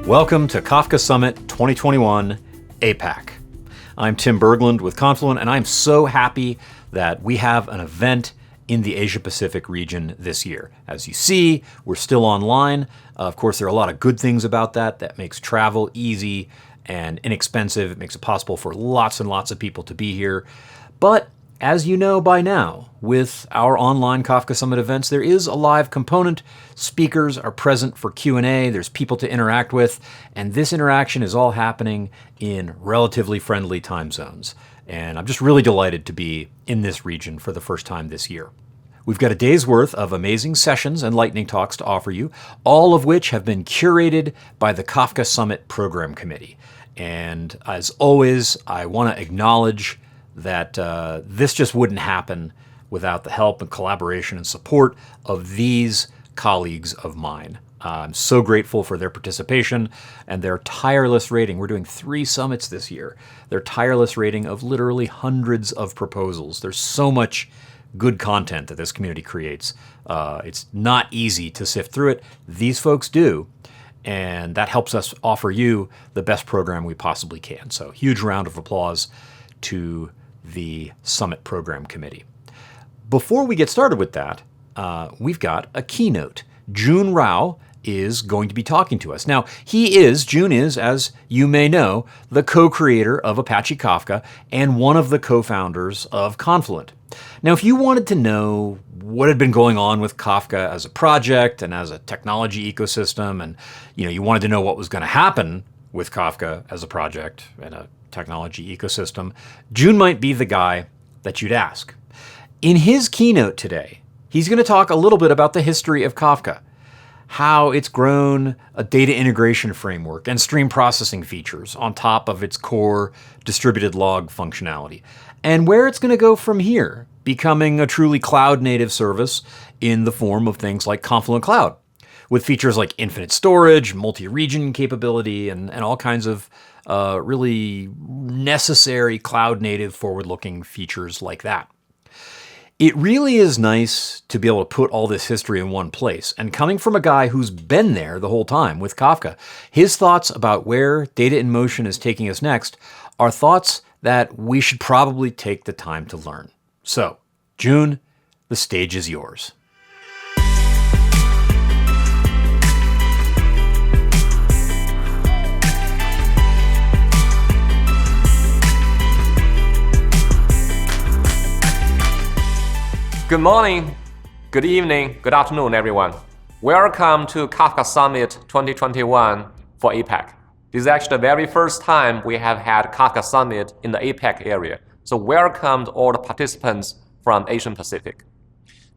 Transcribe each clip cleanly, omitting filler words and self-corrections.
Welcome to Kafka Summit 2021 APAC. I'm Tim Berglund with Confluent, and I'm so happy that we have an event in the Asia-Pacific region this year. As you see, we're still online. Of course, there are a lot of good things about that makes travel easy and inexpensive. It makes it possible for lots and lots of people to be here. But as you know by now, with our online Kafka Summit events, there is a live component. Speakers are present for Q&A. There's people to interact with. And this interaction is all happening in relatively friendly time zones. And I'm just really delighted to be in this region for the first time this year. We've got a day's worth of amazing sessions and lightning talks to offer you, all of which have been curated by the Kafka Summit Program Committee. And as always, I want to acknowledge that this just wouldn't happen without the help and collaboration and support of these colleagues of mine. I'm so grateful for their participation and their tireless rating. We're doing 3 summits this year. Their tireless rating of literally hundreds of proposals. There's so much good content that this community creates. It's not easy to sift through it. These folks do. And that helps us offer you the best program we possibly can. So huge round of applause to the Summit Program Committee. Before we get started with that, we've got a keynote. Jun Rao is going to be talking to us. Now, Jun is, as you may know, the co-creator of Apache Kafka and one of the co-founders of Confluent. Now, if you wanted to know what had been going on with Kafka as a project and as a technology ecosystem, and you wanted to know what was going to happen with Kafka as a project and a technology ecosystem, Jun might be the guy that you'd ask. In his keynote today, he's going to talk a little bit about the history of Kafka, how it's grown a data integration framework and stream processing features on top of its core distributed log functionality, and where it's going to go from here, becoming a truly cloud-native service in the form of things like Confluent Cloud, with features like infinite storage, multi-region capability, and all kinds of really necessary cloud-native forward-looking features like that. It really is nice to be able to put all this history in one place. And coming from a guy who's been there the whole time with Kafka, his thoughts about where data in motion is taking us next are thoughts that we should probably take the time to learn. So, Jun, the stage is yours. Good morning, good evening, good afternoon, everyone. Welcome to Kafka Summit 2021 for APAC. This is actually the very first time we have had Kafka Summit in the APAC area. So welcome to all the participants from Asian Pacific.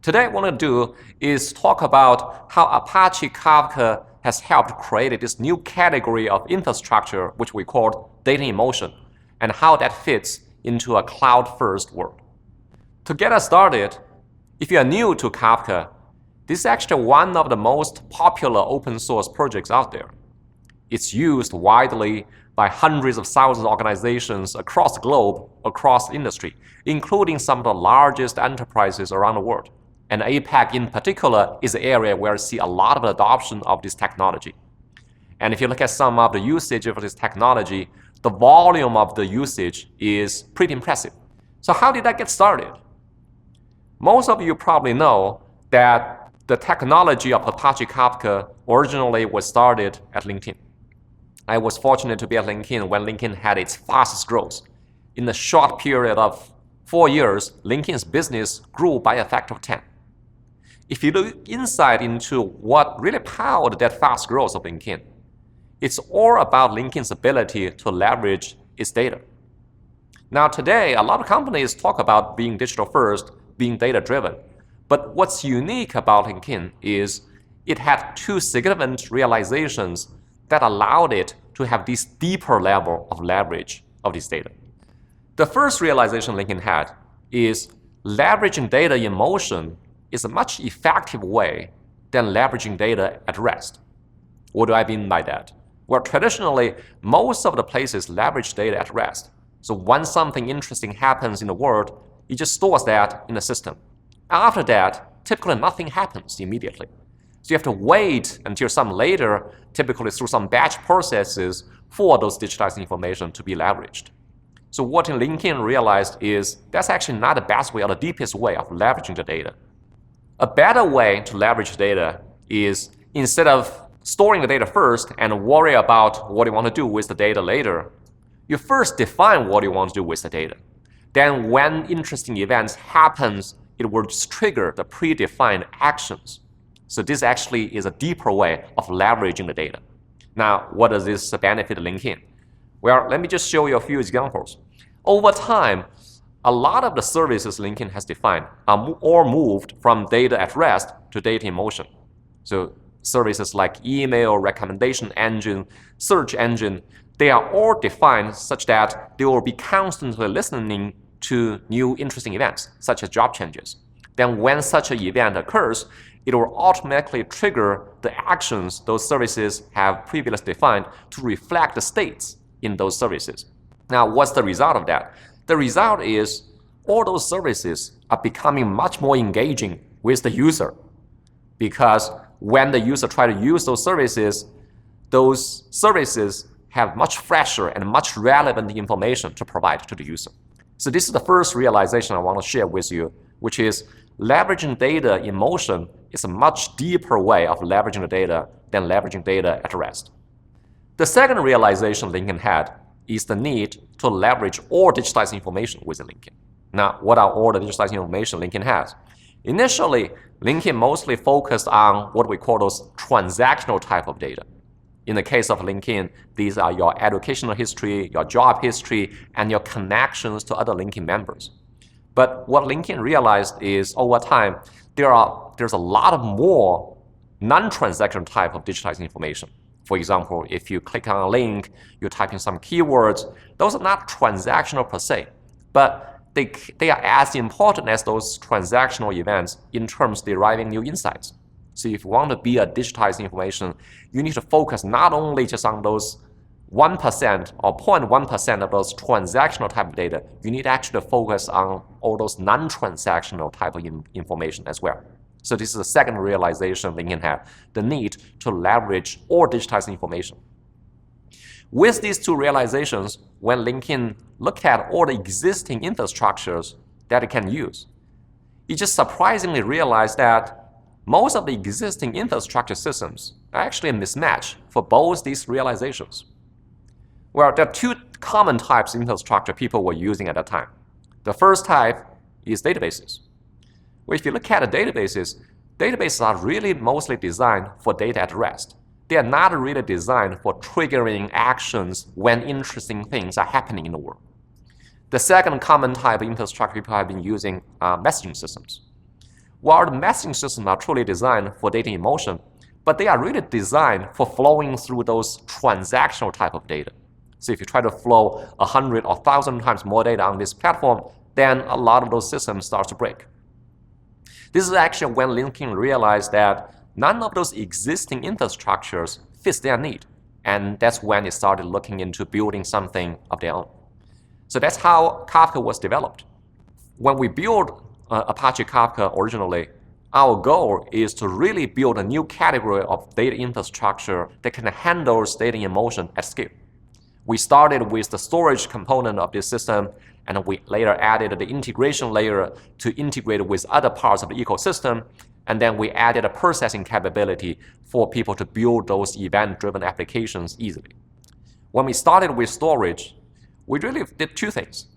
Today what I want to do is talk about how Apache Kafka has helped create this new category of infrastructure, which we call data in motion, and how that fits into a cloud-first world. To get us started, if you are new to Kafka, this is actually one of the most popular open source projects out there. It's used widely by hundreds of thousands of organizations across the globe, across industry, including some of the largest enterprises around the world. And APAC in particular is the area where I see a lot of adoption of this technology. And if you look at some of the usage of this technology, the volume of the usage is pretty impressive. So how did that get started? Most of you probably know that the technology of Apache Kafka originally was started at LinkedIn. I was fortunate to be at LinkedIn when LinkedIn had its fastest growth. In a short period of 4 years, LinkedIn's business grew by a factor of 10. If you look inside into what really powered that fast growth of LinkedIn, it's all about LinkedIn's ability to leverage its data. Now today, a lot of companies talk about being digital first, being data-driven. But what's unique about LinkedIn is it had 2 significant realizations that allowed it to have this deeper level of leverage of this data. The first realization LinkedIn had is leveraging data in motion is a much effective way than leveraging data at rest. What do I mean by that? Well, traditionally, most of the places leverage data at rest. So when something interesting happens in the world, it just stores that in the system. After that, typically nothing happens immediately. So you have to wait until some later, typically through some batch processes, for those digitized information to be leveraged. So what LinkedIn realized is that's actually not the best way or the deepest way of leveraging the data. A better way to leverage data is instead of storing the data first and worry about what you want to do with the data later, you first define what you want to do with the data. Then when interesting events happens, it will just trigger the predefined actions. So this actually is a deeper way of leveraging the data. Now, what does this benefit LinkedIn? Well, let me just show you a few examples. Over time, a lot of the services LinkedIn has defined are all moved from data at rest to data in motion. So services like email, recommendation engine, search engine, they are all defined such that they will be constantly listening to new interesting events, such as job changes. Then when such an event occurs, it will automatically trigger the actions those services have previously defined to reflect the states in those services. Now, what's the result of that? The result is all those services are becoming much more engaging with the user, because when the user tries to use those services have much fresher and much relevant information to provide to the user. So this is the first realization I want to share with you, which is leveraging data in motion is a much deeper way of leveraging the data than leveraging data at rest. The second realization LinkedIn had is the need to leverage all digitized information within LinkedIn. Now, what are all the digitized information LinkedIn has? Initially, LinkedIn mostly focused on what we call those transactional type of data. In the case of LinkedIn, these are your educational history, your job history, and your connections to other LinkedIn members. But what LinkedIn realized is over time, there's a lot of more non-transactional type of digitized information. For example, if you click on a link, you type in some keywords, those are not transactional per se, but they are as important as those transactional events in terms of deriving new insights. So if you want to be a digitized information, you need to focus not only just on those 1% or 0.1% of those transactional type of data, you need actually to focus on all those non-transactional type of information as well. So this is the second realization LinkedIn had, the need to leverage all digitized information. With these two realizations, when LinkedIn looked at all the existing infrastructures that it can use, it just surprisingly realized that most of the existing infrastructure systems are actually a mismatch for both these realizations. Well, there are two common types of infrastructure people were using at that time. The first type is databases. Well, if you look at the databases are really mostly designed for data at rest. They are not really designed for triggering actions when interesting things are happening in the world. The second common type of infrastructure people have been using are messaging systems. While the messaging systems are truly designed for data in motion, but they are really designed for flowing through those transactional type of data. So if you try to flow 100 or 1,000 times more data on this platform, then a lot of those systems start to break. This is actually when LinkedIn realized that none of those existing infrastructures fits their need. And that's when it started looking into building something of their own. So that's how Kafka was developed. When we built Apache Kafka originally, our goal is to really build a new category of data infrastructure that can handle data in motion at scale. We started with the storage component of this system, and we later added the integration layer to integrate with other parts of the ecosystem, and then we added a processing capability for people to build those event-driven applications easily. When we started with storage, we really did two things.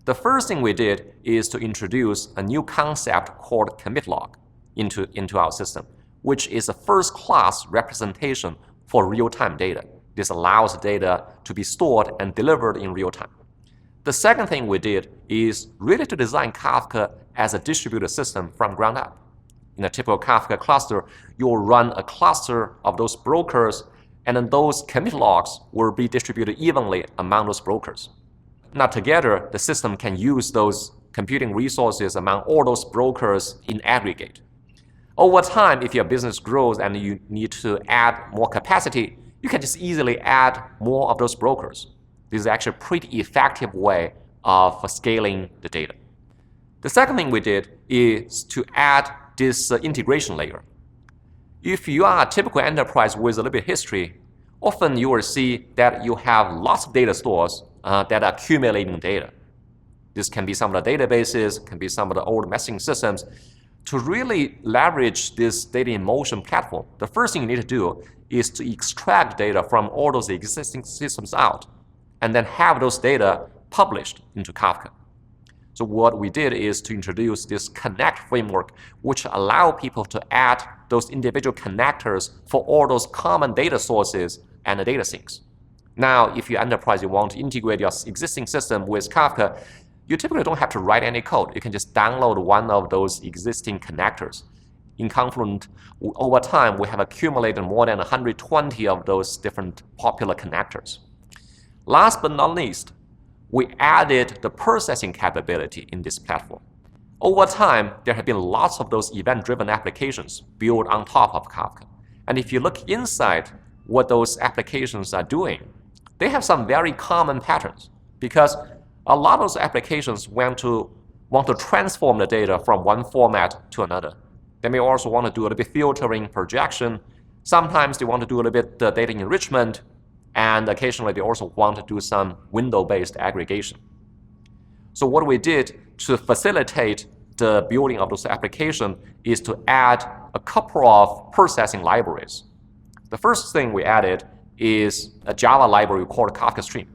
The first thing we did is to introduce a new concept called commit log into our system, which is a first-class representation for real-time data. This allows data to be stored and delivered in real time. The second thing we did is really to design Kafka as a distributed system from ground up. In a typical Kafka cluster, you will run a cluster of those brokers, and then those commit logs will be distributed evenly among those brokers. Now together, the system can use those computing resources among all those brokers in aggregate. Over time, if your business grows and you need to add more capacity, you can just easily add more of those brokers. This is actually a pretty effective way of scaling the data. The second thing we did is to add this integration layer. If you are a typical enterprise with a little bit of history, often you will see that you have lots of data stores that are accumulating data. This can be some of the databases, can be some of the old messaging systems. To really leverage this data in motion platform, the first thing you need to do is to extract data from all those existing systems out, and then have those data published into Kafka. So what we did is to introduce this connect framework, which allow people to add those individual connectors for all those common data sources and the data sinks. Now, if you're enterprise, you want to integrate your existing system with Kafka, you typically don't have to write any code. You can just download one of those existing connectors. In Confluent, over time, we have accumulated more than 120 of those different popular connectors. Last but not least, we added the processing capability in this platform. Over time, there have been lots of those event-driven applications built on top of Kafka. And if you look inside what those applications are doing, they have some very common patterns, because a lot of those applications want to transform the data from one format to another. They may also want to do a little bit filtering, projection. Sometimes they want to do a little bit data enrichment, and occasionally they also want to do some window-based aggregation. So what we did to facilitate the building of those applications is to add a couple of processing libraries. The first thing we added is a Java library called Kafka Stream.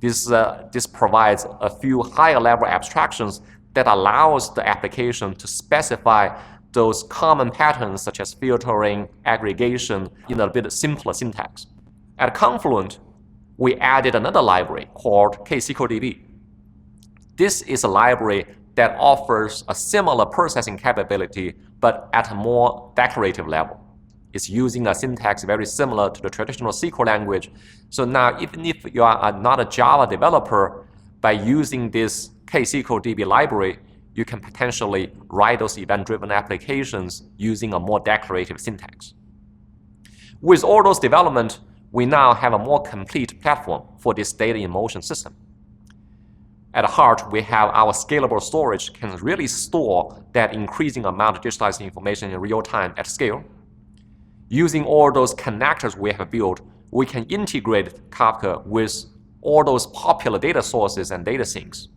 This provides a few higher level abstractions that allows the application to specify those common patterns such as filtering, aggregation in a bit simpler syntax. At Confluent, we added another library called CodeDB. This is a library that offers a similar processing capability, but at a more declarative level. It's using a syntax very similar to the traditional SQL language. So now, even if you are not a Java developer, by using this CodeDB library, you can potentially write those event-driven applications using a more declarative syntax. With all those development, we now have a more complete platform for this data in motion system. At heart, we have our scalable storage can really store that increasing amount of digitized information in real time at scale. Using all those connectors we have built, we can integrate Kafka with all those popular data sources and data sinks.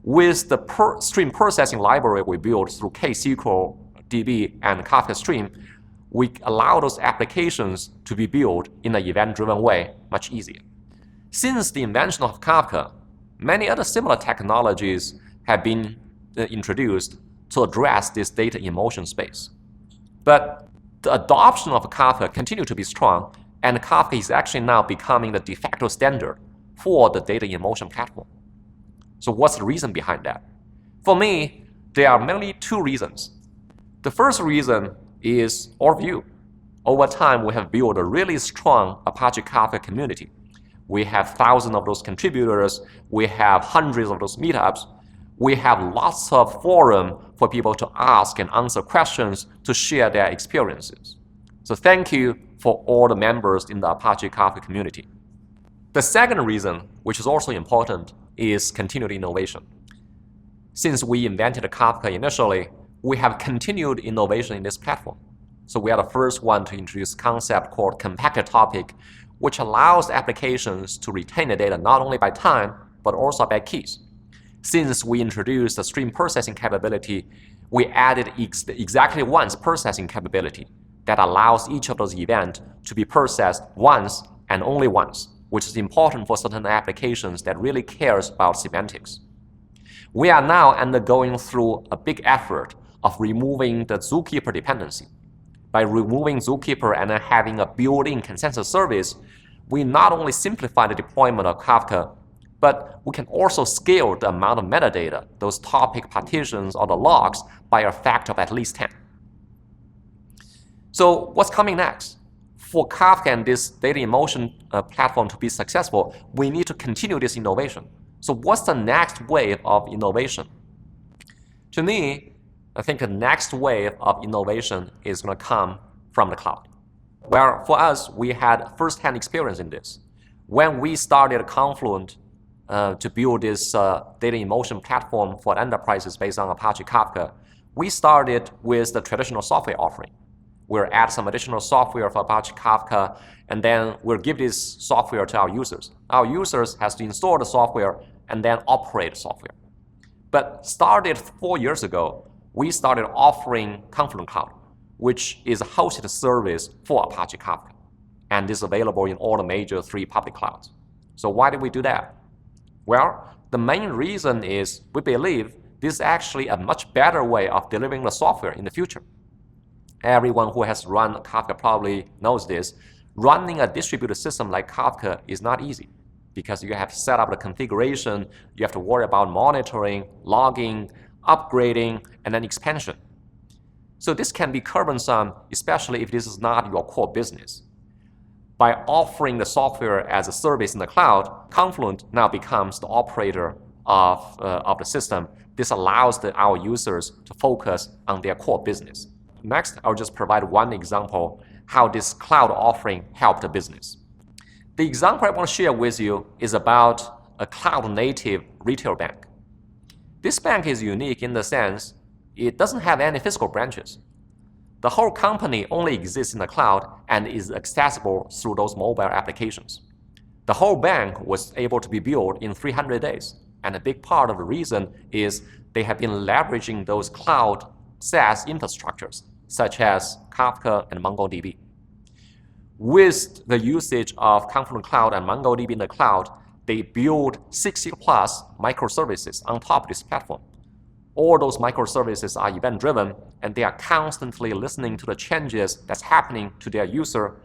With the stream processing library we built through CodeDB and Kafka Stream, we allow those applications to be built in an event-driven way much easier. Since the invention of Kafka, many other similar technologies have been introduced to address this data in motion space. But the adoption of Kafka continues to be strong, and Kafka is actually now becoming the de facto standard for the data in motion platform. So what's the reason behind that? For me, there are mainly two reasons. The first reason is our view. Over time, we have built a really strong Apache Kafka community. We have thousands of those contributors. We have hundreds of those meetups. We have lots of forums for people to ask and answer questions to share their experiences. So thank you for all the members in the Apache Kafka community. The second reason, which is also important, is continued innovation. Since we invented Kafka initially, we have continued innovation in this platform. So we are the first one to introduce a concept called compacted topic, which allows applications to retain the data not only by time, but also by keys. Since we introduced the stream processing capability, we added exactly once processing capability that allows each of those events to be processed once and only once, which is important for certain applications that really cares about semantics. We are now undergoing through a big effort of removing the Zookeeper dependency. By removing Zookeeper and then having a built-in consensus service, we not only simplify the deployment of Kafka, but we can also scale the amount of metadata, those topic partitions or the logs, by a factor of at least 10. So what's coming next? For Kafka and this data in motion platform to be successful, we need to continue this innovation. So what's the next wave of innovation? To me, I think the next wave of innovation is going to come from the cloud. Where for us, we had first-hand experience in this. When we started Confluent to build this data in motion platform for enterprises based on Apache Kafka, we started with the traditional software offering. we'll add some additional software for Apache Kafka, and then we'll give this software to our users. Our users has to install the software and then operate the software. But started 4 years ago, we started offering Confluent Cloud, which is a hosted service for Apache Kafka, and is available in all the major 3 public clouds. So why did we do that? Well, the main reason is we believe this is actually a much better way of delivering the software in the future. Everyone who has run Kafka probably knows this. Running a distributed system like Kafka is not easy because you have to set up the configuration, you have to worry about monitoring, logging, upgrading, and then expansion. So this can be cumbersome, especially if this is not your core business. By offering the software as a service in the cloud, Confluent now becomes the operator of the system. This allows our users to focus on their core business. Next, I'll just provide one example how this cloud offering helped the business. The example I want to share with you is about a cloud-native retail bank. This bank is unique in the sense it doesn't have any physical branches. The whole company only exists in the cloud and is accessible through those mobile applications. The whole bank was able to be built in 300 days, and a big part of the reason is they have been leveraging those cloud SaaS infrastructures, such as Kafka and MongoDB. With the usage of Confluent Cloud and MongoDB in the cloud, they build 60+ microservices on top of this platform. All those microservices are event-driven, and they are constantly listening to the changes that's happening to their user.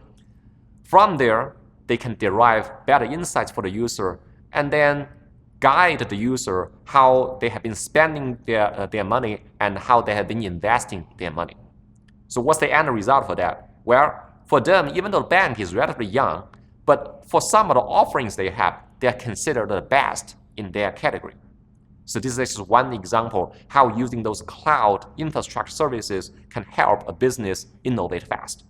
From there, they can derive better insights for the user and then guide the user how they have been spending their money and how they have been investing their money. So what's the end result for that? Well, for them, even though the bank is relatively young, but for some of the offerings they have, they are considered the best in their category. So this is just one example how using those cloud infrastructure services can help a business innovate fast.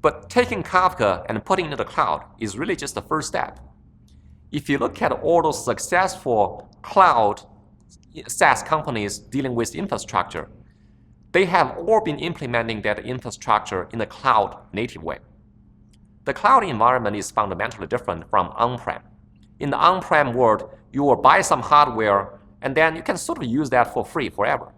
But taking Kafka and putting it in the cloud is really just the first step. If you look at all those successful cloud SaaS companies dealing with infrastructure, they have all been implementing that infrastructure in a cloud-native way. The cloud environment is fundamentally different from on-prem. In the on-prem world, you will buy some hardware and then you can sort of use that for free forever.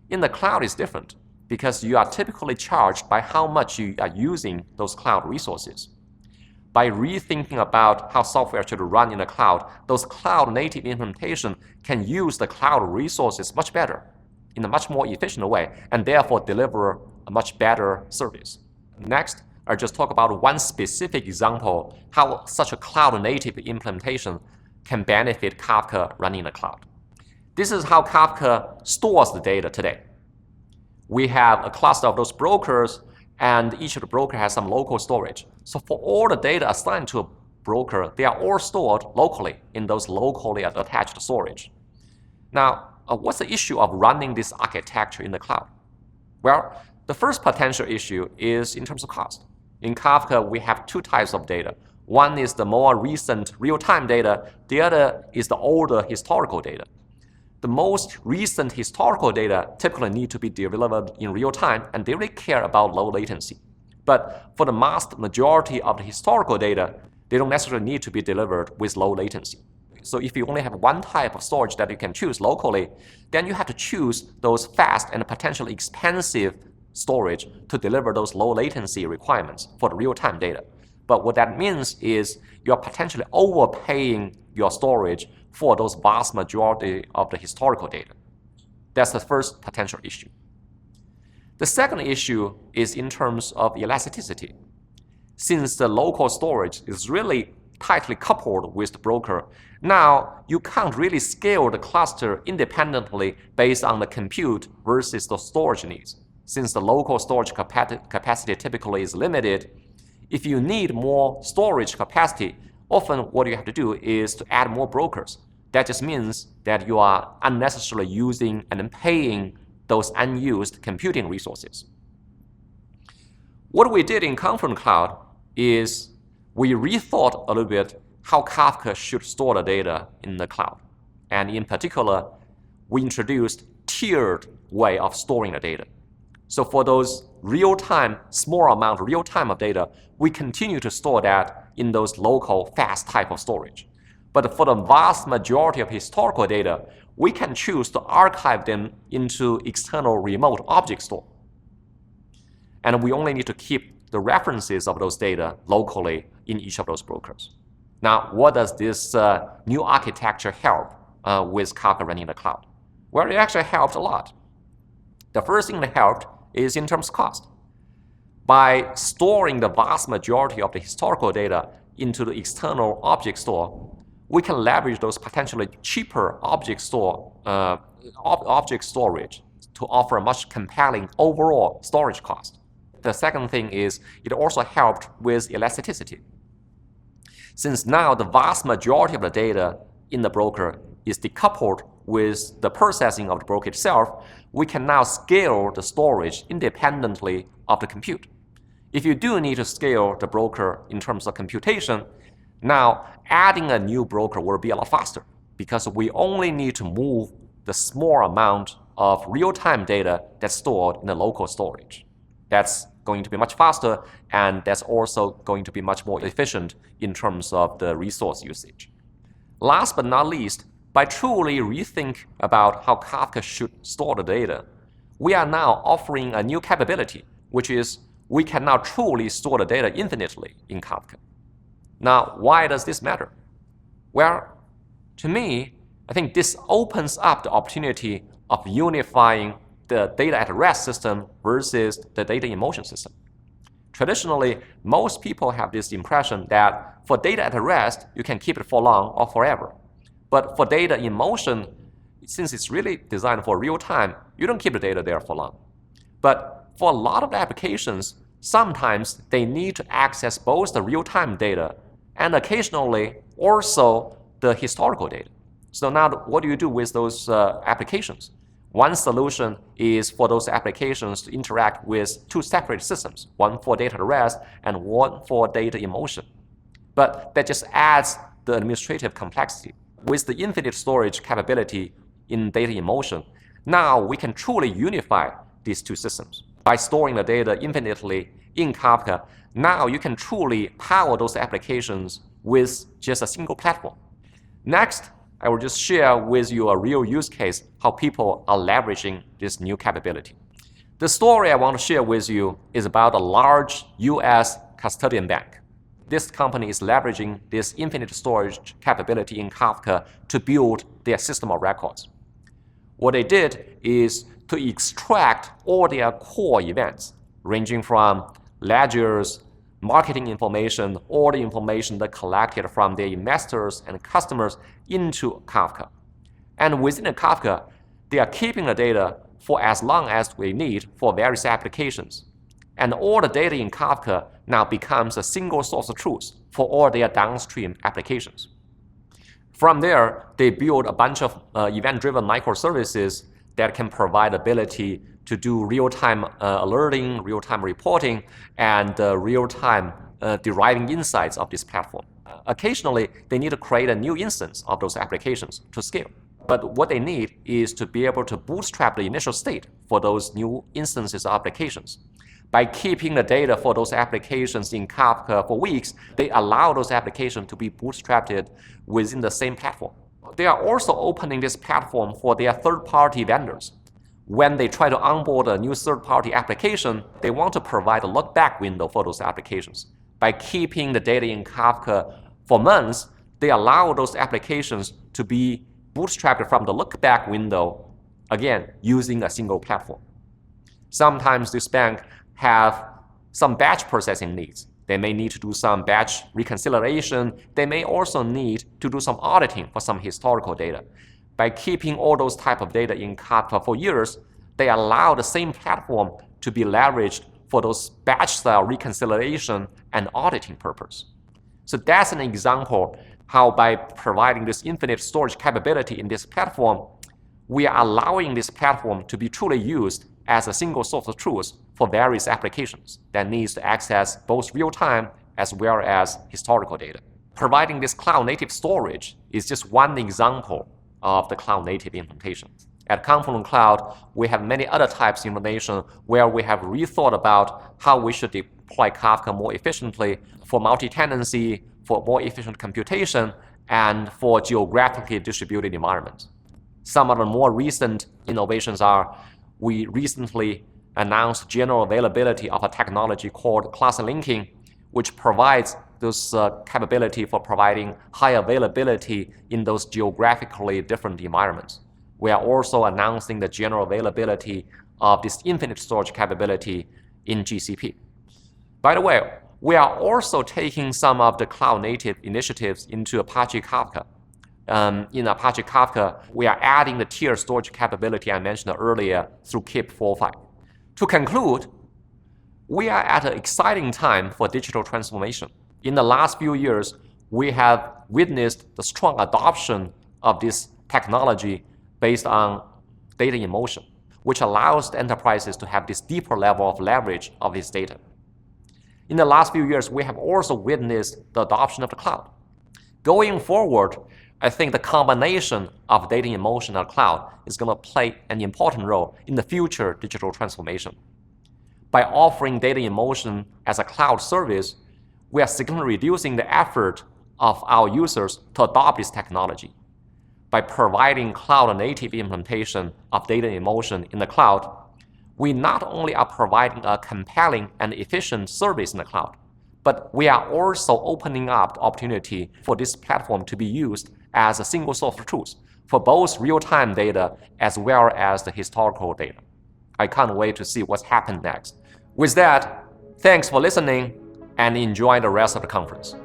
In the cloud, it's different because you are typically charged by how much you are using those cloud resources. By rethinking about how software should run in the cloud, those cloud-native implementation can use the cloud resources much better, in a much more efficient way, and therefore deliver a much better service. Next, I'll just talk about one specific example how such a cloud-native implementation can benefit Kafka running in the cloud. This is how Kafka stores the data today. We have a cluster of those brokers, and each of the brokers has some local storage. So for all the data assigned to a broker, they are all stored locally in those locally attached storage. Now, what's the issue of running this architecture in the cloud? Well, the first potential issue is in terms of cost. In Kafka, we have 2 types of data. One is the more recent real-time data. The other is the older historical data. The most recent historical data typically need to be delivered in real time, and they really care about low latency. But for the vast majority of the historical data, they don't necessarily need to be delivered with low latency. So if you only have one type of storage that you can choose locally, then you have to choose those fast and potentially expensive storage to deliver those low latency requirements for the real-time data. But what that means is you're potentially overpaying your storage for those vast majority of the historical data. That's the first potential issue. The second issue is in terms of elasticity. Since the local storage is really tightly coupled with the broker, now you can't really scale the cluster independently based on the compute versus the storage needs. Since the local storage capacity typically is limited, if you need more storage capacity, often what you have to do is to add more brokers. That just means that you are unnecessarily using and paying those unused computing resources. What we did in Confluent Cloud is we rethought a little bit how Kafka should store the data in the cloud. And in particular, we introduced tiered way of storing the data. So for those real-time, small amount of real-time of data, we continue to store that in those local fast type of storage. But for the vast majority of historical data, we can choose to archive them into external remote object store. And we only need to keep the references of those data locally in each of those brokers. Now, what does this new architecture help with Kafka running in the cloud? Well, it actually helped a lot. The first thing that helped is in terms of cost. By storing the vast majority of the historical data into the external object store, we can leverage those potentially cheaper object storage to offer a much compelling overall storage cost. The second thing is it also helped with elasticity. Since now the vast majority of the data in the broker is decoupled with the processing of the broker itself, we can now scale the storage independently of the compute. If you do need to scale the broker in terms of computation, now adding a new broker will be a lot faster because we only need to move the small amount of real-time data that's stored in the local storage. That's going to be much faster, and that's also going to be much more efficient in terms of the resource usage. Last but not least, by truly rethink about how Kafka should store the data, we are now offering a new capability, which is we can now truly store the data infinitely in Kafka. Now, why does this matter? Well, to me, I think this opens up the opportunity of unifying the data at rest system versus the data in motion system. Traditionally, most people have this impression that for data at rest, you can keep it for long or forever. But for data in motion, since it's really designed for real time, you don't keep the data there for long. But for a lot of applications, sometimes they need to access both the real-time data and occasionally also the historical data. So now what do you do with those applications? One solution is for those applications to interact with two separate systems, one for data at rest and one for data in motion. But that just adds the administrative complexity. With the infinite storage capability in data in motion, now we can truly unify these two systems. By storing the data infinitely in Kafka, now you can truly power those applications with just a single platform. Next, I will just share with you a real use case how people are leveraging this new capability. The story I want to share with you is about a large US custodian bank. This company is leveraging this infinite storage capability in Kafka to build their system of records. What they did is to extract all their core events, ranging from ledgers, marketing information, all the information they collected from their investors and customers into Kafka. And within the Kafka, they are keeping the data for as long as we need for various applications. And all the data in Kafka now becomes a single source of truth for all their downstream applications. From there, they build a bunch of event-driven microservices that can provide ability to do real-time alerting, real-time reporting, and real-time deriving insights of this platform. Occasionally, they need to create a new instance of those applications to scale. But what they need is to be able to bootstrap the initial state for those new instances of applications. By keeping the data for those applications in Kafka for weeks, they allow those applications to be bootstrapped within the same platform. They are also opening this platform for their third-party vendors. When they try to onboard a new third-party application, they want to provide a look-back window for those applications. By keeping the data in Kafka for months, they allow those applications to be bootstrapped from the look-back window, again, using a single platform. Sometimes this bank have some batch processing needs. They may need to do some batch reconciliation. They may also need to do some auditing for some historical data. By keeping all those type of data in Kafka for years, they allow the same platform to be leveraged for those batch-style reconciliation and auditing purpose. So that's an example how by providing this infinite storage capability in this platform, we are allowing this platform to be truly used as a single source of truth for various applications that needs to access both real-time as well as historical data. Providing this cloud-native storage is just one example of the cloud-native implementation. At Confluent Cloud, we have many other types of innovation where we have rethought about how we should deploy Kafka more efficiently for multi-tenancy, for more efficient computation, and for geographically distributed environments. Some of the more recent innovations are we recently announced general availability of a technology called cluster linking, which provides this capability for providing high availability in those geographically different environments. We are also announcing the general availability of this infinite storage capability in GCP. By the way, we are also taking some of the cloud-native initiatives into Apache Kafka. In Apache Kafka, we are adding the tier storage capability I mentioned earlier through KIP 4.5. To conclude, we are at an exciting time for digital transformation. In the last few years, we have witnessed the strong adoption of this technology based on data in motion, which allows the enterprises to have this deeper level of leverage of this data. In the last few years, we have also witnessed the adoption of the cloud. Going forward, I think the combination of data in motion and cloud is going to play an important role in the future digital transformation. By offering data in motion as a cloud service, we are significantly reducing the effort of our users to adopt this technology. By providing cloud-native implementation of data in motion in the cloud, we not only are providing a compelling and efficient service in the cloud, but we are also opening up the opportunity for this platform to be used as a single source of truth for both real-time data as well as the historical data. I can't wait to see what's happened next. With that, thanks for listening and enjoy the rest of the conference.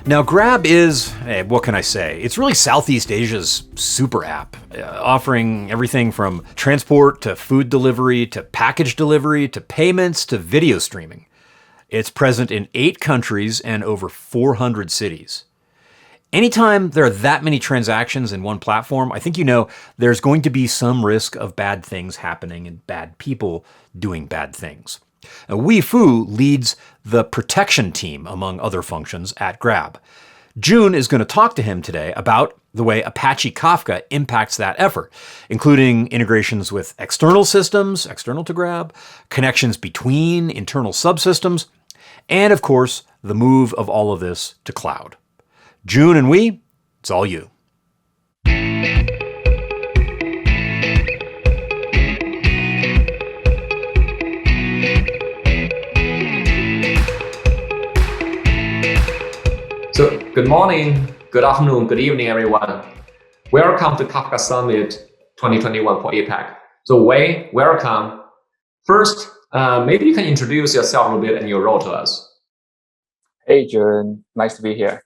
Now, Grab is, what can I say? It's really Southeast Asia's super app, offering everything from transport to food delivery to package delivery to payments to video streaming. It's present in 8 countries and over 400 cities. Anytime there are that many transactions in one platform, I think you know there's going to be some risk of bad things happening and bad people doing bad things. Wei Fu leads the protection team, among other functions, at Grab. June is going to talk to him today about the way Apache Kafka impacts that effort, including integrations with external systems, external to Grab, connections between internal subsystems, and of course, the move of all of this to cloud. June and Wei, it's all you. So, good morning, good afternoon, good evening, everyone. Welcome to Kafka Summit 2021 for APAC. So, Wei, welcome. First, maybe you can introduce yourself a little bit and your role to us. Hey, June. Nice to be here.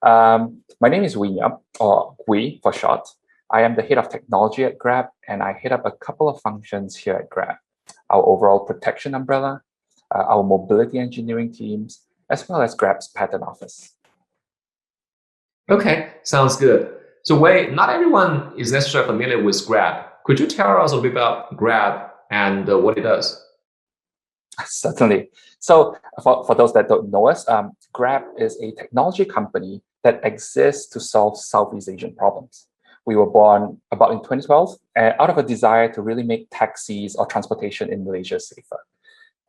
My name is Winyam, or Wei for short. I am the head of technology at Grab, and I head up a couple of functions here at Grab. Our overall protection umbrella, our mobility engineering teams, as well as Grab's patent office. Okay, sounds good. So Wei, not everyone is necessarily familiar with Grab. Could you tell us a bit about Grab and what it does? Certainly. So for those that don't know us, Grab is a technology company that exists to solve Southeast Asian problems. We were born about in 2012 out of a desire to really make taxis or transportation in Malaysia safer.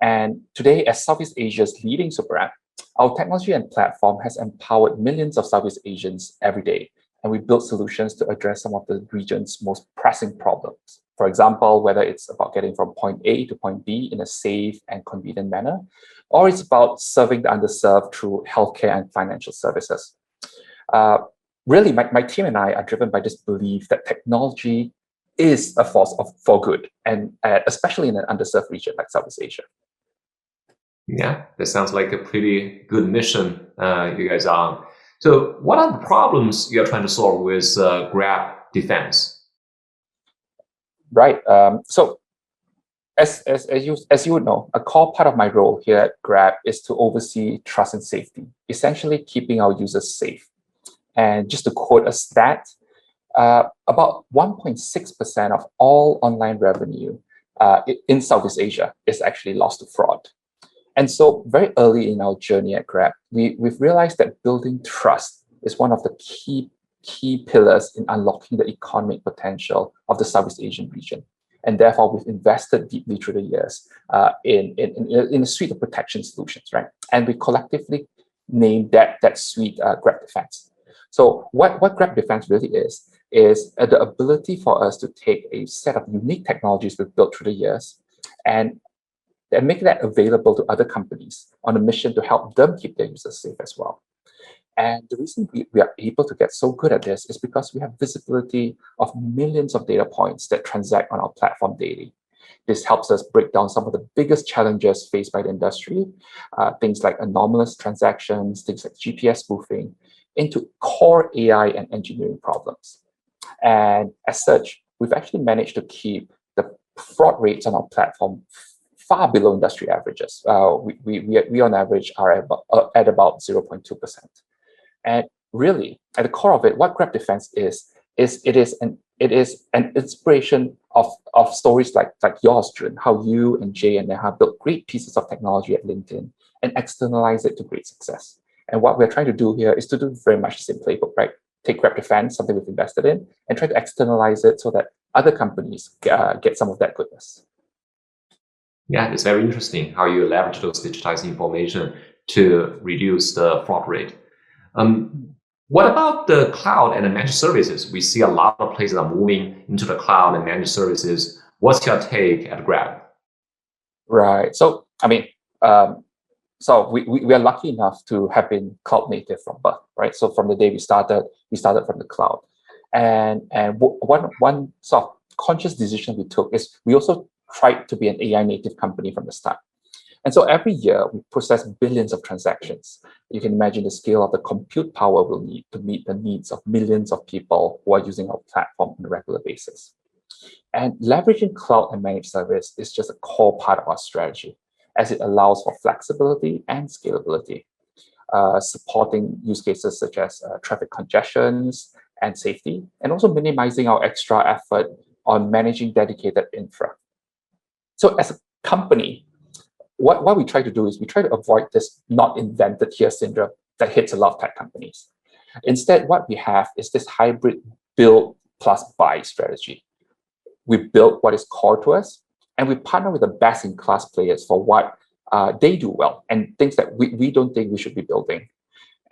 And today, as Southeast Asia's leading super app, our technology and platform has empowered millions of Southeast Asians every day, and we build solutions to address some of the region's most pressing problems. For example, whether it's about getting from point A to point B in a safe and convenient manner, or it's about serving the underserved through healthcare and financial services. Really, my team and I are driven by this belief that technology is a force for good, and especially in an underserved region like Southeast Asia. Yeah, that sounds like a pretty good mission you guys are on. So what are the problems you're trying to solve with Grab Defense? Right. So As you would know, a core part of my role here at Grab is to oversee trust and safety, essentially keeping our users safe. And just to quote a stat, about 1.6% of all online revenue in Southeast Asia is actually lost to fraud. And so very early in our journey at Grab, we've realized that building trust is one of the key pillars in unlocking the economic potential of the Southeast Asian region. And therefore, we've invested deeply through the years in a suite of protection solutions, right? And we collectively named that suite Grab Defense. So what Grab Defense really is the ability for us to take a set of unique technologies we've built through the years and make that available to other companies on a mission to help them keep their users safe as well. And the reason we are able to get so good at this is because we have visibility of millions of data points that transact on our platform daily. This helps us break down some of the biggest challenges faced by the industry, things like anomalous transactions, things like GPS spoofing, into core AI and engineering problems. And as such, we've actually managed to keep the fraud rates on our platform far below industry averages. We on average are at about 0.2%. And really, at the core of it, what Grab Defense is an inspiration of stories like yours, Jun, how you and Jay and Neha built great pieces of technology at LinkedIn and externalize it to great success. And what we're trying to do here is to do very much the same playbook, right? Take Grab Defense, something we've invested in, and try to externalize it so that other companies get some of that goodness. Yeah, it's very interesting how you leverage those digitizing information to reduce the fraud rate. What about the cloud and the managed services? We see a lot of places are moving into the cloud and managed services. What's your take at Grab? Right. So, I mean, so we are lucky enough to have been cloud native from birth, right? So from the day we started from the cloud. And one sort of conscious decision we took is we also tried to be an AI native company from the start. And so every year we process billions of transactions. You can imagine the scale of the compute power we'll need to meet the needs of millions of people who are using our platform on a regular basis. And leveraging cloud and managed service is just a core part of our strategy, as it allows for flexibility and scalability, supporting use cases such as traffic congestions and safety, and also minimizing our extra effort on managing dedicated infra. So as a company, what we try to do is we try to avoid this not invented here syndrome that hits a lot of tech companies. Instead, what we have is this hybrid build plus buy strategy. We build what is core to us, and we partner with the best-in-class players for what they do well and things that we don't think we should be building.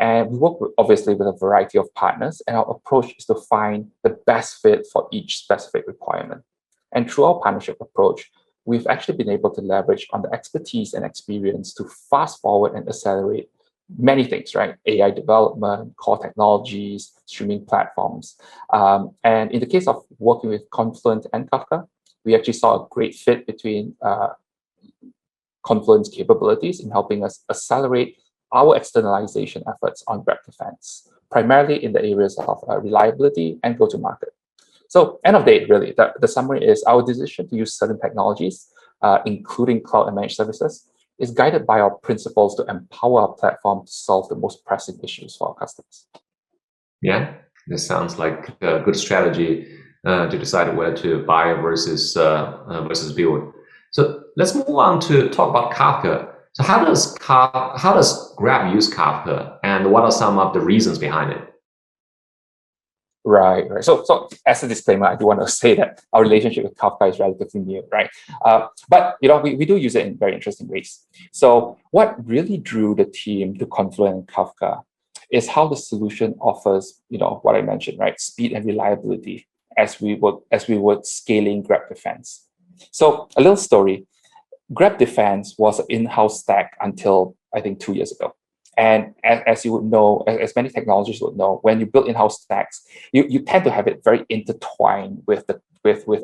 And we work obviously with a variety of partners, and our approach is to find the best fit for each specific requirement. And through our partnership approach, we've actually been able to leverage on the expertise and experience to fast forward and accelerate many things, right? AI development, core technologies, streaming platforms. And in the case of working with Confluent and Kafka, we actually saw a great fit between Confluent's capabilities in helping us accelerate our externalization efforts on Grab Defense, primarily in the areas of reliability and go-to-market. So end of day, really, the summary is our decision to use certain technologies, including cloud and managed services, is guided by our principles to empower our platform to solve the most pressing issues for our customers. Yeah, this sounds like a good strategy to decide whether to buy versus build. So let's move on to talk about Kafka. So how does Grab use Kafka, and what are some of the reasons behind it? Right. So as a disclaimer, I do want to say that our relationship with Kafka is relatively new, right? But we do use it in very interesting ways. So what really drew the team to Confluent and Kafka is how the solution offers, what I mentioned, right? Speed and reliability as we would scaling Grab Defense. So a little story. Grab Defense was an in-house stack until I think 2 years ago. And as you would know, as many technologists would know, when you build in-house stacks, you tend to have it very intertwined with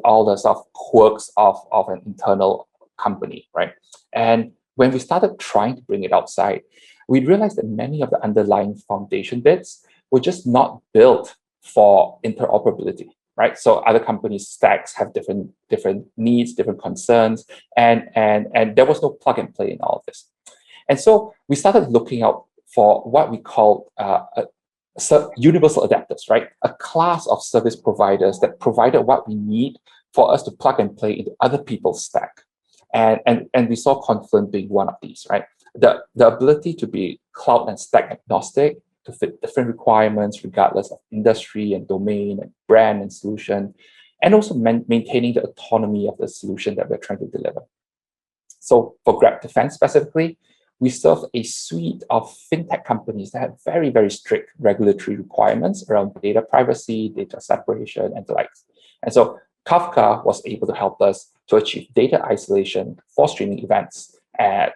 all the sort of quirks of an internal company, right? And when we started trying to bring it outside, we realized that many of the underlying foundation bits were just not built for interoperability, right? So other companies' stacks have different needs, different concerns, and there was no plug and play in all of this. And so we started looking out for what we call universal adapters, right? A class of service providers that provided what we need for us to plug and play into other people's stack. And we saw Confluent being one of these, right? The ability to be cloud and stack agnostic, to fit different requirements regardless of industry and domain and brand and solution, and also maintaining the autonomy of the solution that we're trying to deliver. So for Grab Defense specifically, we serve a suite of fintech companies that have very, very strict regulatory requirements around data privacy, data separation, and the likes. And so Kafka was able to help us to achieve data isolation for streaming events,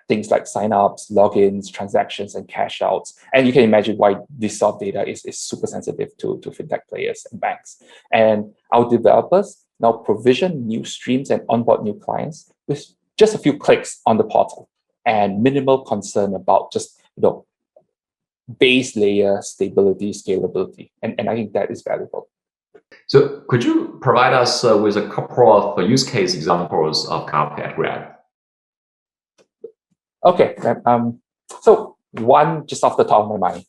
things like signups, logins, transactions, and cash outs. And you can imagine why this sort of data is super sensitive to fintech players and banks. And our developers now provision new streams and onboard new clients with just a few clicks on the portal and minimal concern about just base layer stability, scalability. And I think that is valuable. So could you provide us with a couple of use case examples of Kafka at Grab? Okay, so one just off the top of my mind.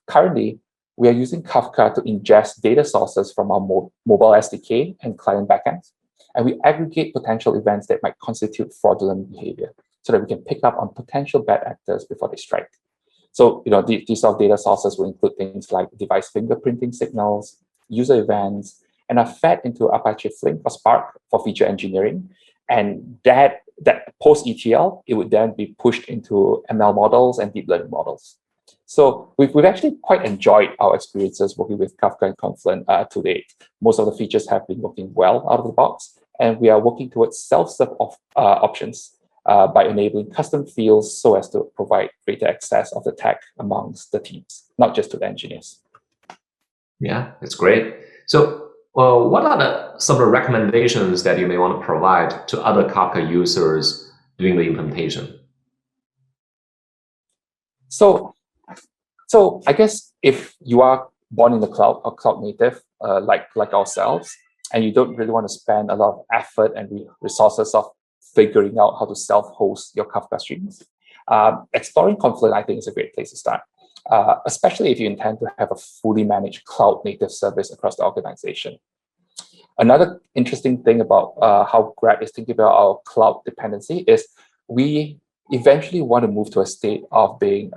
Currently, we are using Kafka to ingest data sources from our mobile SDK and client backends, and we aggregate potential events that might constitute fraudulent behavior so that we can pick up on potential bad actors before they strike. So, these sort of data sources will include things like device fingerprinting signals, user events, and are fed into Apache Flink or Spark for feature engineering. And that post-ETL, it would then be pushed into ML models and deep learning models. So we've actually quite enjoyed our experiences working with Kafka and Confluent to date. Most of the features have been working well out of the box, and we are working towards self-serve options by enabling custom fields so as to provide greater access of the tech amongst the teams, not just to the engineers. Yeah, that's great. So what are some of the recommendations that you may want to provide to other Kafka users doing the implementation? So I guess if you are born in the cloud or cloud native, like ourselves, and you don't really want to spend a lot of effort and resources of figuring out how to self-host your Kafka streams, exploring Confluent, I think, is a great place to start. Especially if you intend to have a fully managed cloud native service across the organization. Another interesting thing about how Grab is thinking about our cloud dependency is we eventually want to move to a state of being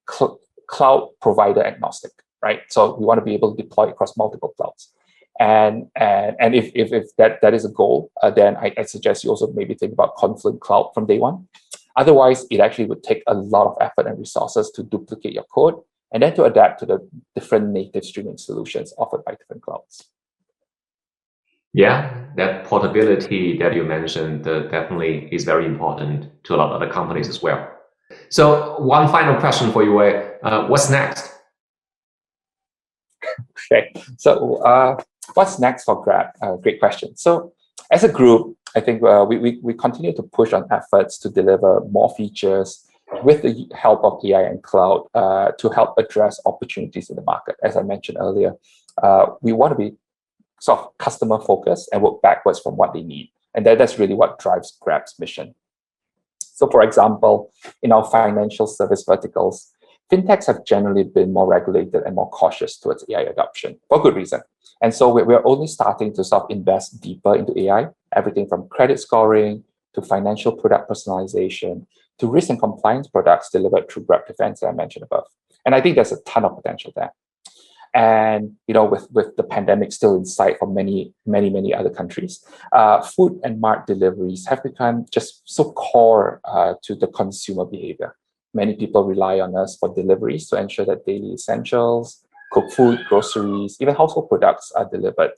cloud provider agnostic, right? So we want to be able to deploy across multiple clouds. And if that is a goal, then I suggest you also maybe think about Confluent Cloud from day one. Otherwise, it actually would take a lot of effort and resources to duplicate your code and then to adapt to the different native streaming solutions offered by different clouds. Yeah, that portability that you mentioned definitely is very important to a lot of other companies as well. So one final question for you, Wei. What's next? Okay, so what's next for Grab? Great question. So as a group, I think we continue to push on efforts to deliver more features with the help of AI and cloud to help address opportunities in the market. As I mentioned earlier, we want to be sort of customer focused and work backwards from what they need. And that's really what drives Grab's mission. So for example, in our financial service verticals, fintechs have generally been more regulated and more cautious towards AI adoption for good reason. And so we're only starting to sort of invest deeper into AI, everything from credit scoring to financial product personalization to risk and compliance products delivered through Grab Defense that I mentioned above. And I think there's a ton of potential there. And with the pandemic still in sight for many other countries, food and mart deliveries have become just so core to the consumer behavior. Many people rely on us for deliveries to ensure that daily essentials, cooked food, groceries, even household products are delivered.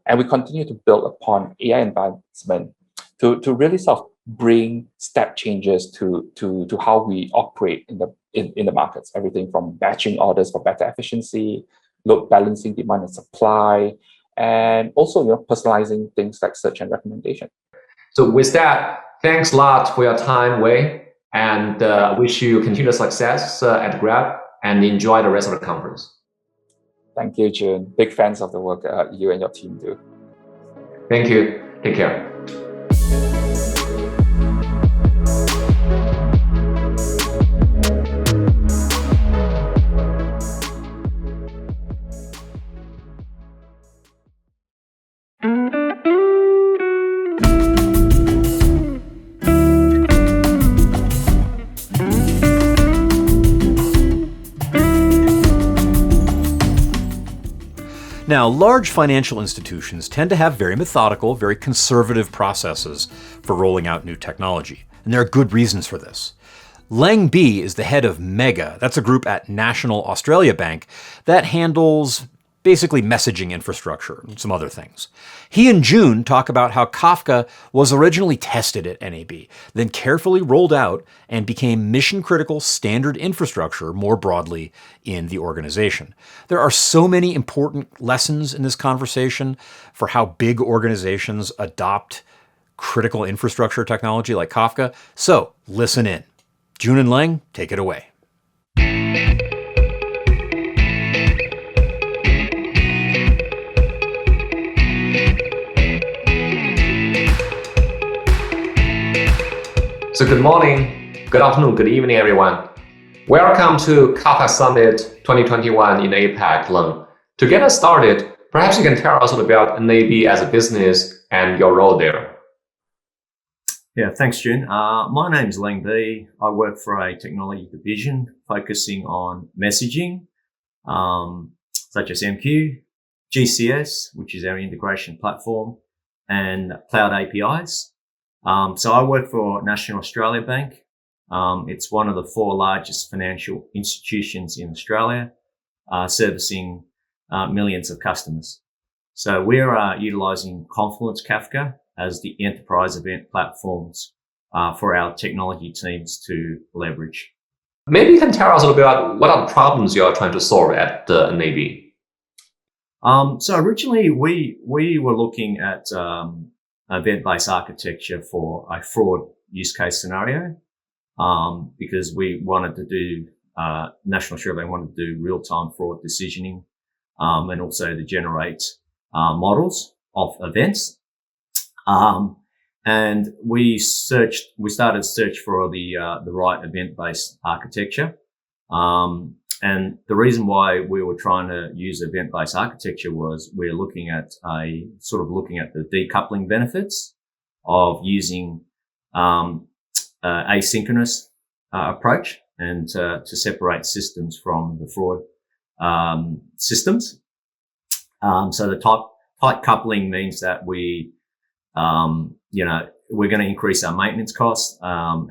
And we continue to build upon AI advancement to really sort of bring step changes to how we operate in the markets. Everything from batching orders for better efficiency, load balancing demand and supply, and also personalizing things like search and recommendation. So with that, thanks a lot for your time, Wei, and wish you continued success at Grab and enjoy the rest of the conference. Thank you, June. Big fans of the work you and your team do. Thank you. Take care. Now, large financial institutions tend to have very methodical, very conservative processes for rolling out new technology, and there are good reasons for this. Leng Bi is the head of Mega. That's a group at National Australia Bank that handles basically messaging infrastructure and some other things. He and June talk about how Kafka was originally tested at NAB, then carefully rolled out and became mission-critical standard infrastructure more broadly in the organization. There are so many important lessons in this conversation for how big organizations adopt critical infrastructure technology like Kafka. So listen in. June and Leng, take it away. So good morning, good afternoon, good evening, everyone. Welcome to Kafka Summit 2021 in APAC, Leng. To get us started, perhaps you can tell us about NAB as a business and your role there. Yeah, thanks, June. My name's Leng Bi. I work for a technology division focusing on messaging, such as MQ, GCS, which is our integration platform, and cloud APIs. So I work for National Australia Bank. It's one of the 4 largest financial institutions in Australia, servicing millions of customers. So we're utilizing Confluence Kafka as the enterprise event platforms for our technology teams to leverage. Maybe you can tell us a little bit about what are the problems you are trying to solve at NAB? So originally we were looking at event-based architecture for a fraud use case scenario, because we wanted to do, National Australia Bank wanted to do real-time fraud decisioning, and also to generate models of events. And we started to search for the right event-based architecture. And the reason why we were trying to use event-based architecture was we're looking at the decoupling benefits of using asynchronous approach and to separate systems from the fraud systems. So the tight coupling means that we're going to increase our maintenance costs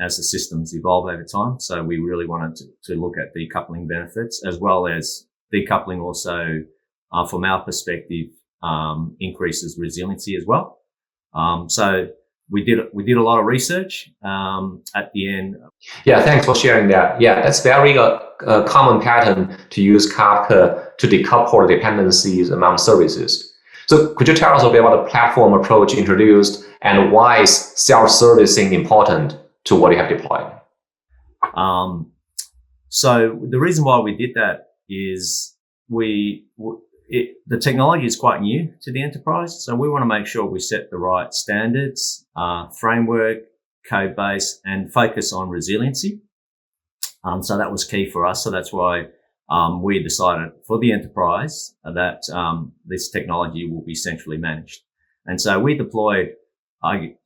as the systems evolve over time. So we really wanted to look at decoupling benefits, as well as decoupling also, from our perspective, increases resiliency as well. So we did a lot of research at the end. Yeah, thanks for sharing that. Yeah, that's very a common pattern to use Kafka to decouple dependencies among services. So could you tell us a bit about the platform approach introduced and why is self-servicing important to what you have deployed? So the reason why we did that is the technology is quite new to the enterprise. So we want to make sure we set the right standards, framework, code base, and focus on resiliency. So that was key for us. So that's why we decided for the enterprise that this technology will be centrally managed. And so we deployed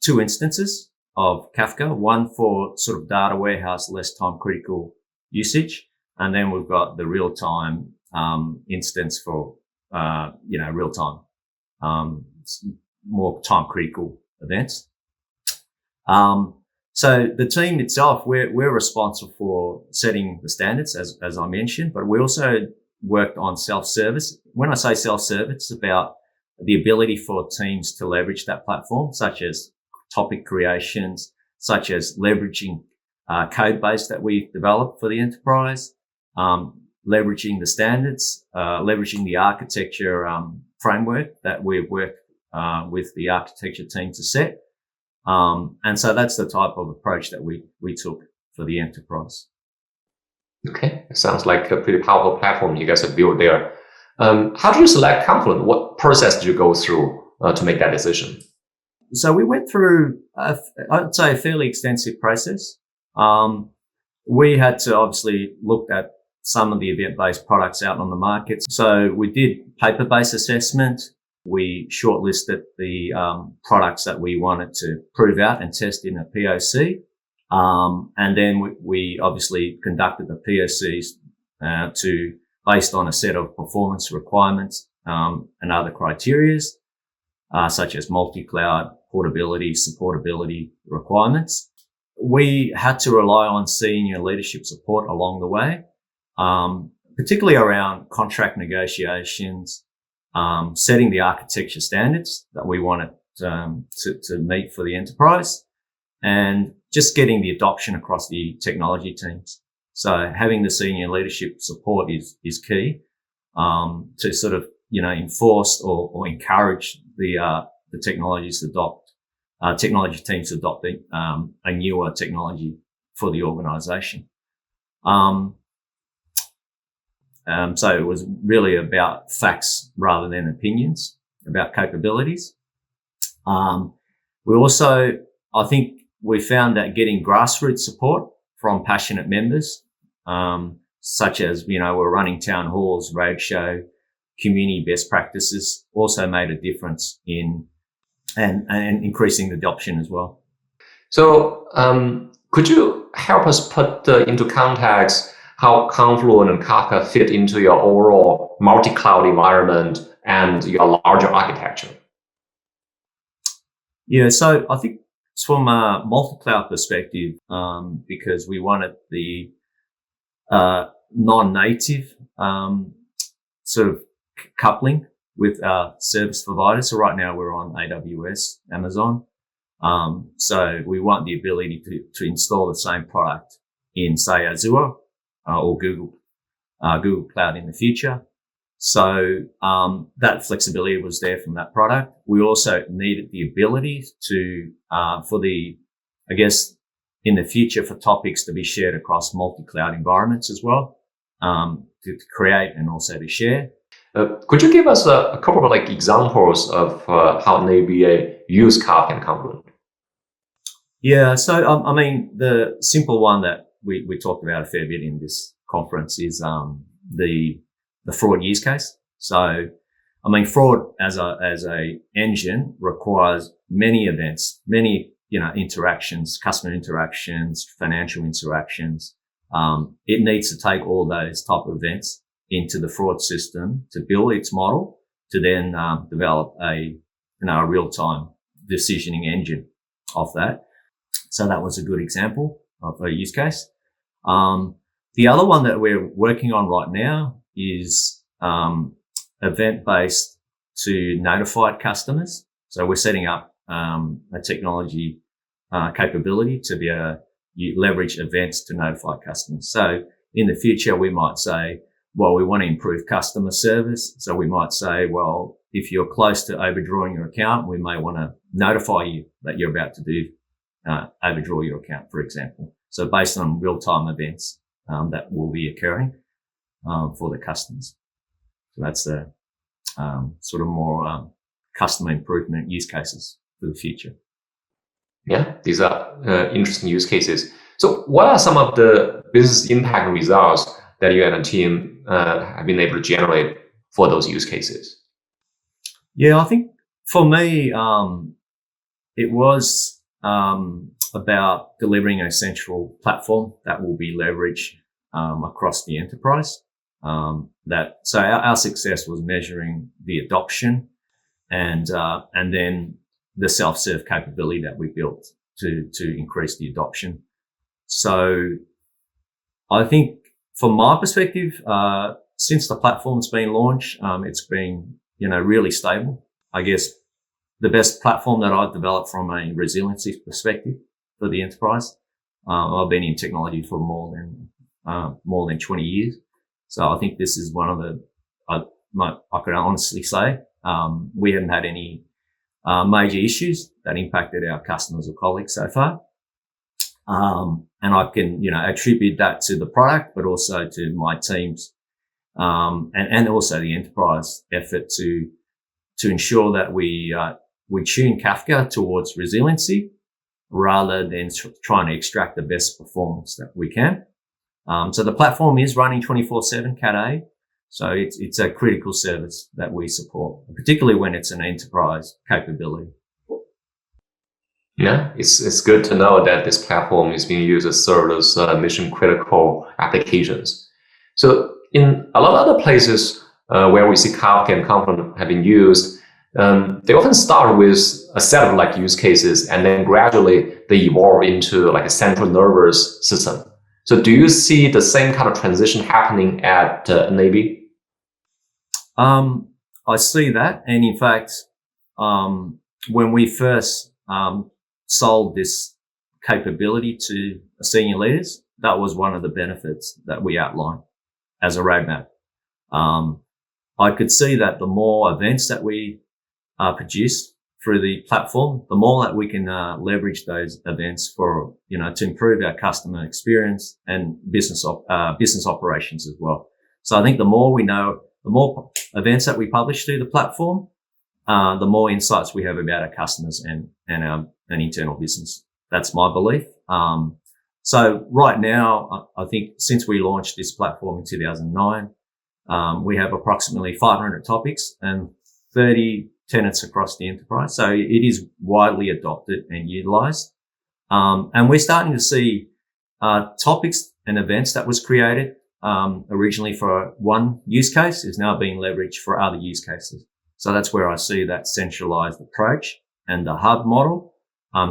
2 instances of Kafka, one for sort of data warehouse, less time critical usage. And then we've got the real time instance for, real time, more time critical events. So the team itself, we're responsible for setting the standards, as I mentioned, but we also worked on self-service. When I say self-service, it's about the ability for teams to leverage that platform, such as topic creations, such as leveraging code base that we've developed for the enterprise, leveraging the standards, leveraging the architecture framework that we've worked with the architecture team to set. And so that's the type of approach that we took for the enterprise. Okay, it sounds like a pretty powerful platform you guys have built there. How do you select Confluent? What process did you go through to make that decision? So we went through, I'd say, a fairly extensive process. We had to obviously look at some of the event-based products out on the market. So we did paper-based assessment. We shortlisted the products that we wanted to prove out and test in a POC. And then we obviously conducted the POCs based on a set of performance requirements and other criteria, such as multi-cloud, portability, supportability requirements. We had to rely on senior leadership support along the way, particularly around contract negotiations, setting the architecture standards that we wanted to meet for the enterprise, and just getting the adoption across the technology teams. So having the senior leadership support is key to sort of enforce or encourage the technologies technology teams adopting a newer technology for the organization. So it was really about facts rather than opinions about capabilities. I think we found that getting grassroots support from passionate members, such as, we're running town halls, roadshow, community best practices, also made a difference in and increasing the adoption as well. So could you help us put into context how Confluent and Kafka fit into your overall multi-cloud environment and your larger architecture? Yeah, so I think it's from a multi-cloud perspective, because we wanted the non-native sort of coupling with our service providers. So right now we're on AWS, Amazon. So we want the ability to install the same product in, say, Azure or Google Cloud in the future. So that flexibility was there from that product. We also needed the ability to in the future for topics to be shared across multi-cloud environments as well, to create and also to share. Could you give us a couple of examples of how an ABA use Kafka and Confluent? Yeah, so the simple one that we talked about a fair bit in this conference is the fraud use case. So, fraud as a engine requires many events, many interactions, customer interactions, financial interactions. It needs to take all those type of events into the fraud system to build its model to then develop a real-time decisioning engine of that. So that was a good example of a use case. The other one that we're working on right now is event-based to notified customers. So we're setting up a technology capability to be able to leverage events to notify customers. So in the future, we might say, well, we want to improve customer service. So we might say, well, if you're close to overdrawing your account, we may want to notify you that you're about to overdraw your account, for example. So based on real-time events that will be occurring for the customers. So that's the sort of more customer improvement use cases for the future. Yeah, these are interesting use cases. So what are some of the business impact results that you and the team have been able to generate for those use cases? Yeah, I think for me, it was about delivering a central platform that will be leveraged across the enterprise. So our success was measuring the adoption and then the self-serve capability that we built to increase the adoption. So I think from my perspective, since the platform's been launched, it's been, really stable. I guess the best platform that I've developed from a resiliency perspective for the enterprise. I've been in technology for more than 20 years. So I think this is one of I could honestly say, we haven't had any major issues that impacted our customers or colleagues so far. And I can, attribute that to the product, but also to my team's and also the enterprise effort to ensure that we tune Kafka towards resiliency rather than trying to extract the best performance that we can. So the platform is running 24/7 Cat A. So it's a critical service that we support, particularly when it's an enterprise capability. Yeah, it's good to know that this platform is being used to serve those mission critical applications. So in a lot of other places where we see Kafka and Confluent have been used, they often start with a set of like use cases, and then gradually they evolve into like a central nervous system. So do you see the same kind of transition happening at NAB? I see that, and in fact, when we first sold this capability to senior leaders, that was one of the benefits that we outlined as a roadmap. I could see that the more events that we produce through the platform, the more that we can leverage those events for, to improve our customer experience and business operations as well. So I think the more we know, the more events that we publish through the platform, the more insights we have about our customers and our internal business. That's my belief. So right now, I think since we launched this platform in 2009, we have approximately 500 topics and 30 tenants across the enterprise. So it is widely adopted and utilized. And we're starting to see topics and events that was created originally for one use case is now being leveraged for other use cases. So that's where I see that centralized approach and the hub model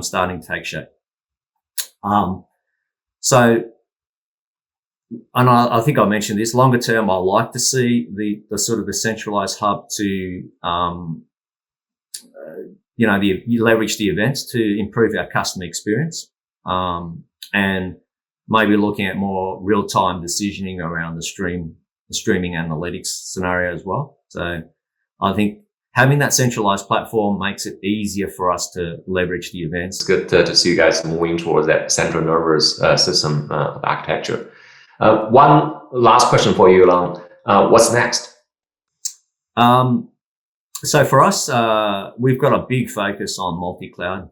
starting to take shape. And I think I mentioned this, longer term, I like to see the sort of the centralized hub to, leverage the events to improve our customer experience, and maybe looking at more real-time decisioning around the streaming analytics scenario as well. So I think having that centralized platform makes it easier for us to leverage the events. It's good to see you guys moving towards that central nervous system architecture. One last question for you, Lang. What's next? So for us, we've got a big focus on multi-cloud.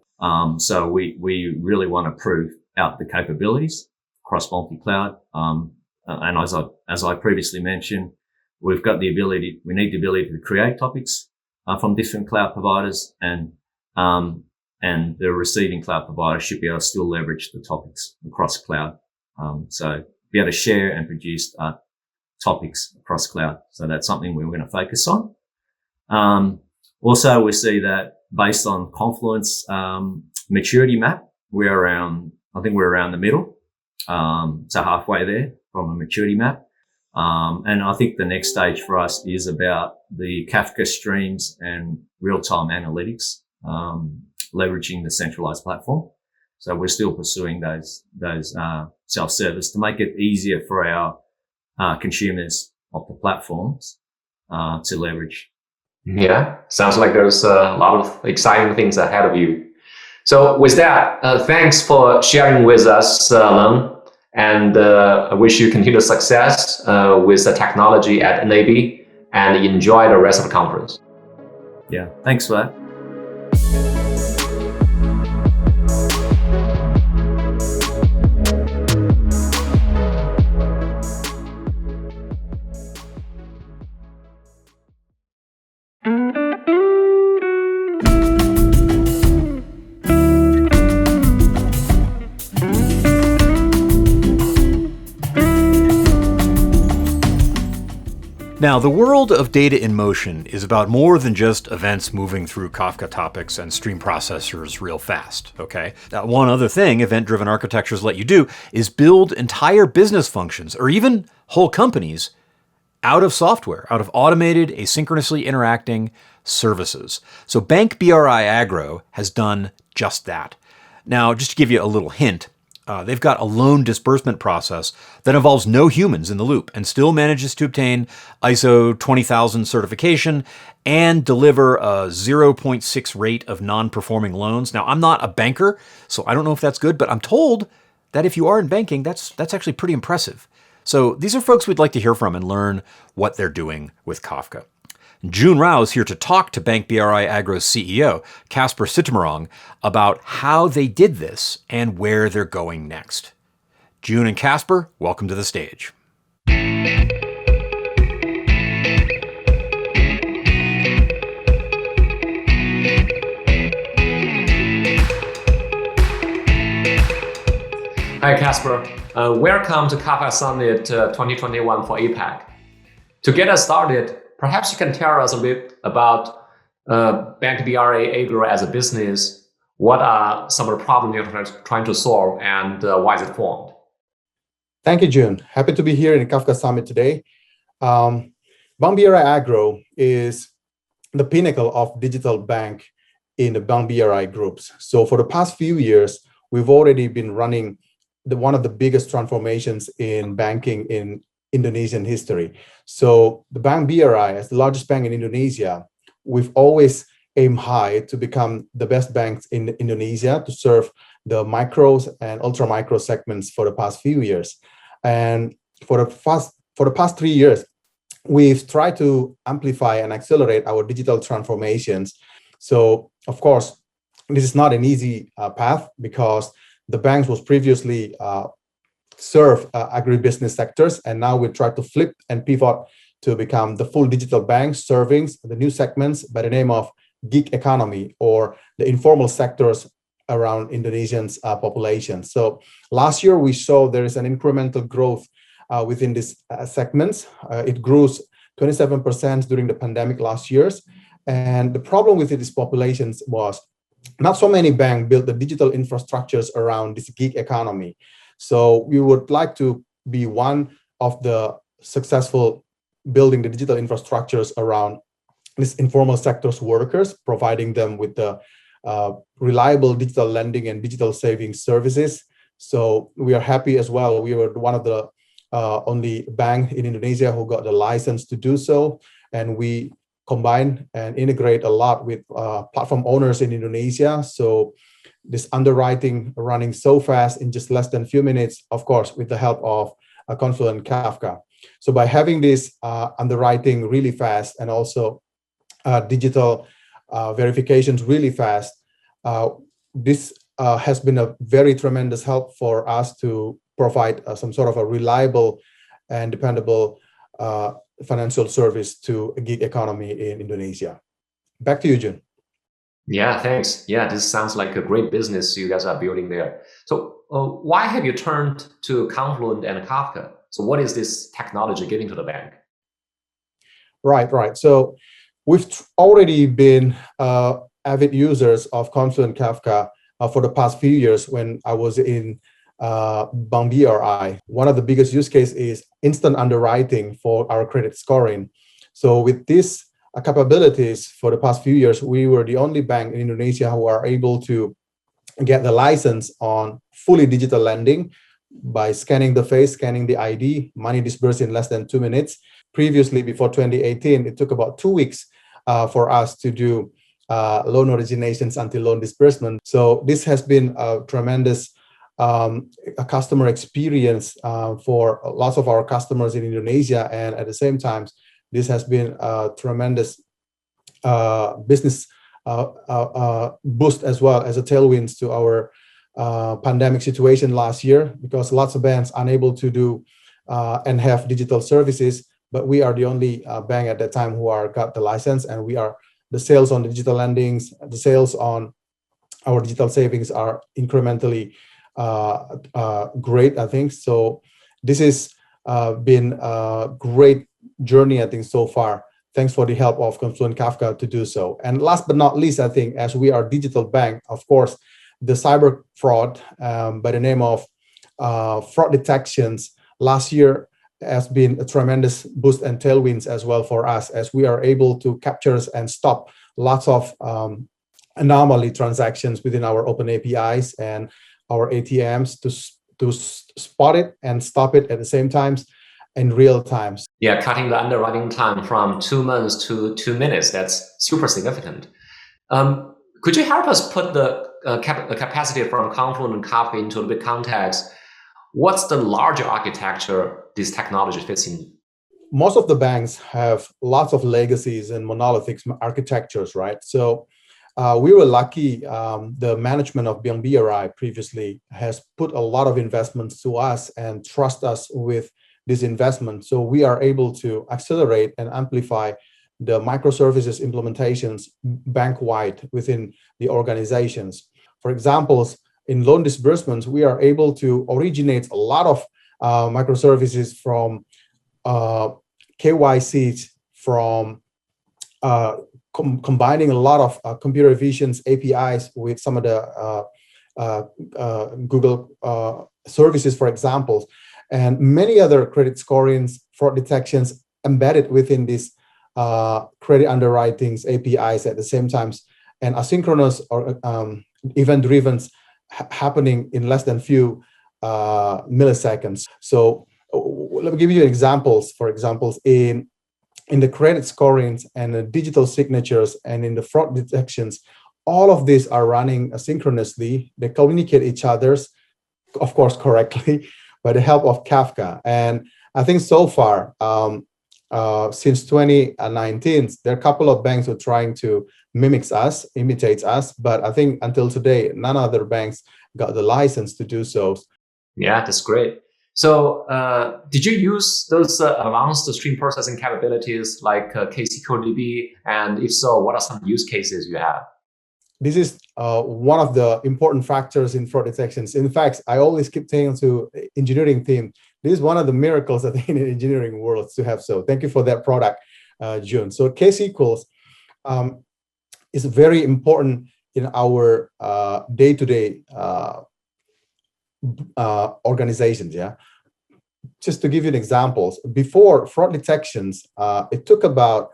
So we really want to prove out the capabilities across multi-cloud. And as I previously mentioned, we need the ability to create topics from different cloud providers, and the receiving cloud provider should be able to still leverage the topics across cloud. So be able to share and produce topics across cloud. So that's something we're going to focus on. Also, we see that based on Confluence maturity map, I think we're around the middle, so halfway there from a maturity map. And I think the next stage for us is about the Kafka streams and real-time analytics, leveraging the centralized platform. So we're still pursuing those self-service to make it easier for our consumers of the platforms to leverage. Yeah, sounds like there's a lot of exciting things ahead of you. So with that, thanks for sharing with us, Leng, and I wish you continued success with the technology at NAB, and enjoy the rest of the conference. Yeah, thanks for that. Now, the world of data in motion is about more than just events moving through Kafka topics and stream processors real fast, okay? Now, one other thing event-driven architectures let you do is build entire business functions or even whole companies out of software, out of automated, asynchronously interacting services. So Bank BRI Agro has done just that. Now, just to give you a little hint, they've got a loan disbursement process that involves no humans in the loop and still manages to obtain ISO 20000 certification and deliver a 0.6 rate of non-performing loans. Now, I'm not a banker, so I don't know if that's good, but I'm told that if you are in banking, that's actually pretty impressive. So these are folks we'd like to hear from and learn what they're doing with Kafka. June Rao is here to talk to Bank BRI Agro's CEO, Casper Sittemarong, about how they did this and where they're going next. June and Casper, welcome to the stage. Hi, Casper. Welcome to Kafka Summit 2021 for APAC. To get us started, perhaps you can tell us a bit about Bank BRI Agro as a business. What are some of the problems you're trying to solve, and why is it formed? Thank you, June. Happy to be here in Kafka Summit today. Bank BRI Agro is the pinnacle of digital bank in the Bank BRI groups. So for the past few years, we've already been running one of the biggest transformations in banking in Indonesian history. So the Bank BRI, as the largest bank in Indonesia, we've always aimed high to become the best banks in Indonesia to serve the micros and ultra micro segments for the past few years. And for the past 3 years, we've tried to amplify and accelerate our digital transformations. So of course, this is not an easy path, because the banks was previously serve agribusiness sectors, and now we try to flip and pivot to become the full digital bank serving the new segments by the name of gig economy, or the informal sectors around Indonesians' population. So last year we saw there is an incremental growth within these segments. It grew 27% during the pandemic last years, and the problem with these populations was not so many banks built the digital infrastructures around this gig economy. So we would like to be one of the successful building the digital infrastructures around this informal sectors workers, providing them with the reliable digital lending and digital savings services. So we are happy as well. We were one of the only bank in Indonesia who got the license to do so. And we combine and integrate a lot with platform owners in Indonesia. So this underwriting running so fast in just less than a few minutes, of course, with the help of Confluent and Kafka. So by having this underwriting really fast and also digital verifications really fast, this has been a very tremendous help for us to provide some sort of a reliable and dependable financial service to a gig economy in Indonesia. Back to you, Jun. Yeah, thanks. Yeah, this sounds like a great business you guys are building there. So why have you turned to Confluent and Kafka? So what is this technology giving to the bank? Right. So we've already been avid users of Confluent Kafka for the past few years. When I was in Bank BRI, one of the biggest use cases is instant underwriting for our credit scoring. So with this capabilities for the past few years, we were the only bank in Indonesia who are able to get the license on fully digital lending by scanning the face, scanning the ID, money disbursed in less than 2 minutes. Previously, before 2018, it took about 2 weeks for us to do loan originations until loan disbursement. So this has been a tremendous customer experience for lots of our customers in Indonesia. And at the same time, this has been a tremendous business boost as well as a tailwinds to our pandemic situation last year, because lots of banks unable to do and have digital services, but we are the only bank at that time who got the license, and we are the sales on the digital lendings, the sales on our digital savings are incrementally great, I think. So this has been a great journey, I think, so far. Thanks for the help of Confluent Kafka to do so. And last but not least, I think, as we are a digital bank, of course, the cyber fraud by the name of fraud detections last year has been a tremendous boost and tailwinds as well for us, as we are able to capture and stop lots of anomaly transactions within our open APIs and our ATMs to spot it and stop it at the same time in real time. Yeah, cutting the underwriting time from 2 months to 2 minutes. That's super significant. Could you help us put the capacity from Confluent and Kafka into a bit context? What's the larger architecture this technology fits in? Most of the banks have lots of legacies and monolithic architectures, right? So we were lucky. The management of Bank BRI previously has put a lot of investments to us and trust us with this investment. So we are able to accelerate and amplify the microservices implementations bank-wide within the organizations. For example, in loan disbursements, we are able to originate a lot of microservices from KYC, from combining a lot of computer vision APIs with some of the Google services, for example, and many other credit scorings, fraud detections embedded within these credit underwritings APIs at the same time, and asynchronous or event-driven happening in less than few milliseconds. So let me give you examples. For example, in the credit scorings and the digital signatures and in the fraud detections, all of these are running asynchronously. They communicate each other's, of course, correctly, by the help of Kafka. And I think so far, since 2019, there are a couple of banks who are trying to imitate us, but I think until today, none other banks got the license to do so. Yeah, that's great. So did you use those advanced stream processing capabilities like KC CodeDB? And if so, what are some use cases you have? This is one of the important factors in fraud detections. In fact, I always keep saying to engineering team, this is one of the miracles I think in the engineering world to have. So thank you for that product, June. So KSQL is very important in our day-to-day organizations. Yeah. Just to give you an example, before fraud detections, it took about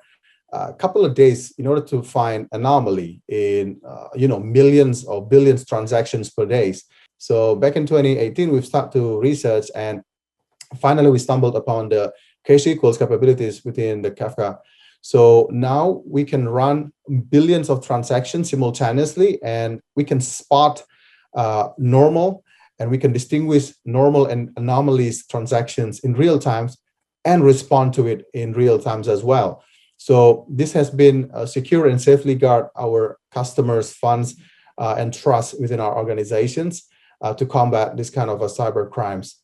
a couple of days in order to find anomaly in millions or billions transactions per day. So back in 2018, we've started to research, and finally we stumbled upon the KSQL capabilities within the Kafka. So now we can run billions of transactions simultaneously, and we can spot normal, and we can distinguish normal and anomalies transactions in real time and respond to it in real times as well. So this has been secure and safely guard our customers' funds and trust within our organizations to combat this kind of cyber crimes.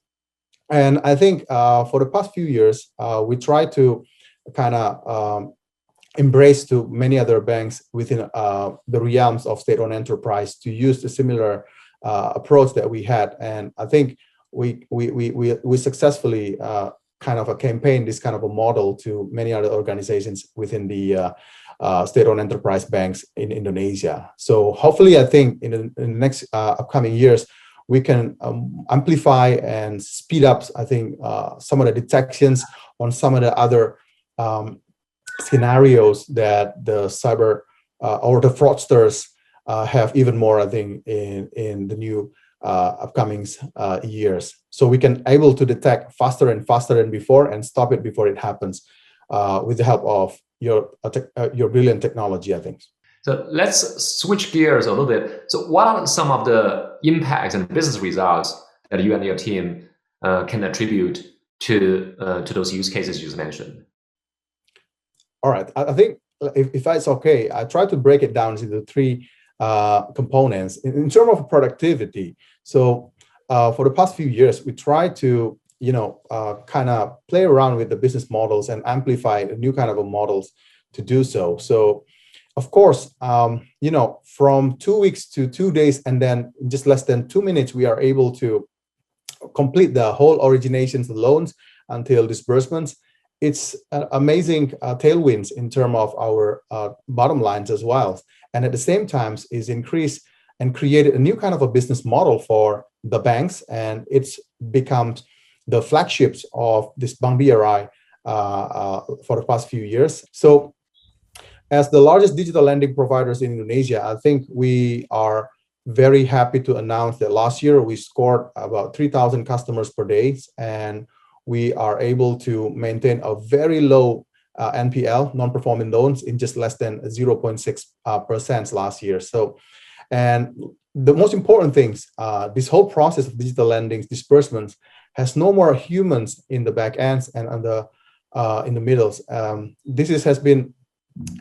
And I think for the past few years, we try to kind of embrace to many other banks within the realms of state-owned enterprise to use the similar approach that we had. And I think we successfully kind of a campaign, this kind of a model to many other organizations within the state-owned enterprise banks in Indonesia. So hopefully, I think in the next upcoming years, we can amplify and speed up, I think, some of the detections on some of the other scenarios that the cyber or the fraudsters have even more, I think, in the new upcoming years. So we can able to detect faster and faster than before and stop it before it happens with the help of your brilliant technology, I think. So let's switch gears a little bit. So what are some of the impacts and business results that you and your team can attribute to those use cases you just mentioned? All right. I think if it's okay, I try to break it down into three components. In terms of productivity, so for the past few years, we try to kind of play around with the business models and amplify new kind of models to do so. So of course, from 2 weeks to 2 days, and then in just less than 2 minutes, we are able to complete the whole originations, the loans until disbursements. It's amazing tailwinds in terms of our bottom lines as well. And at the same time is increased and created a new kind of a business model for the banks. And it's become the flagships of this Bank BRI for the past few years. So as the largest digital lending providers in Indonesia, I think we are very happy to announce that last year we scored about 3,000 customers per day, and we are able to maintain a very low NPL, non-performing loans, in just less than 0.6% last year. So, and the most important things, this whole process of digital lending disbursements has no more humans in the back ends and on the in the middles. Has been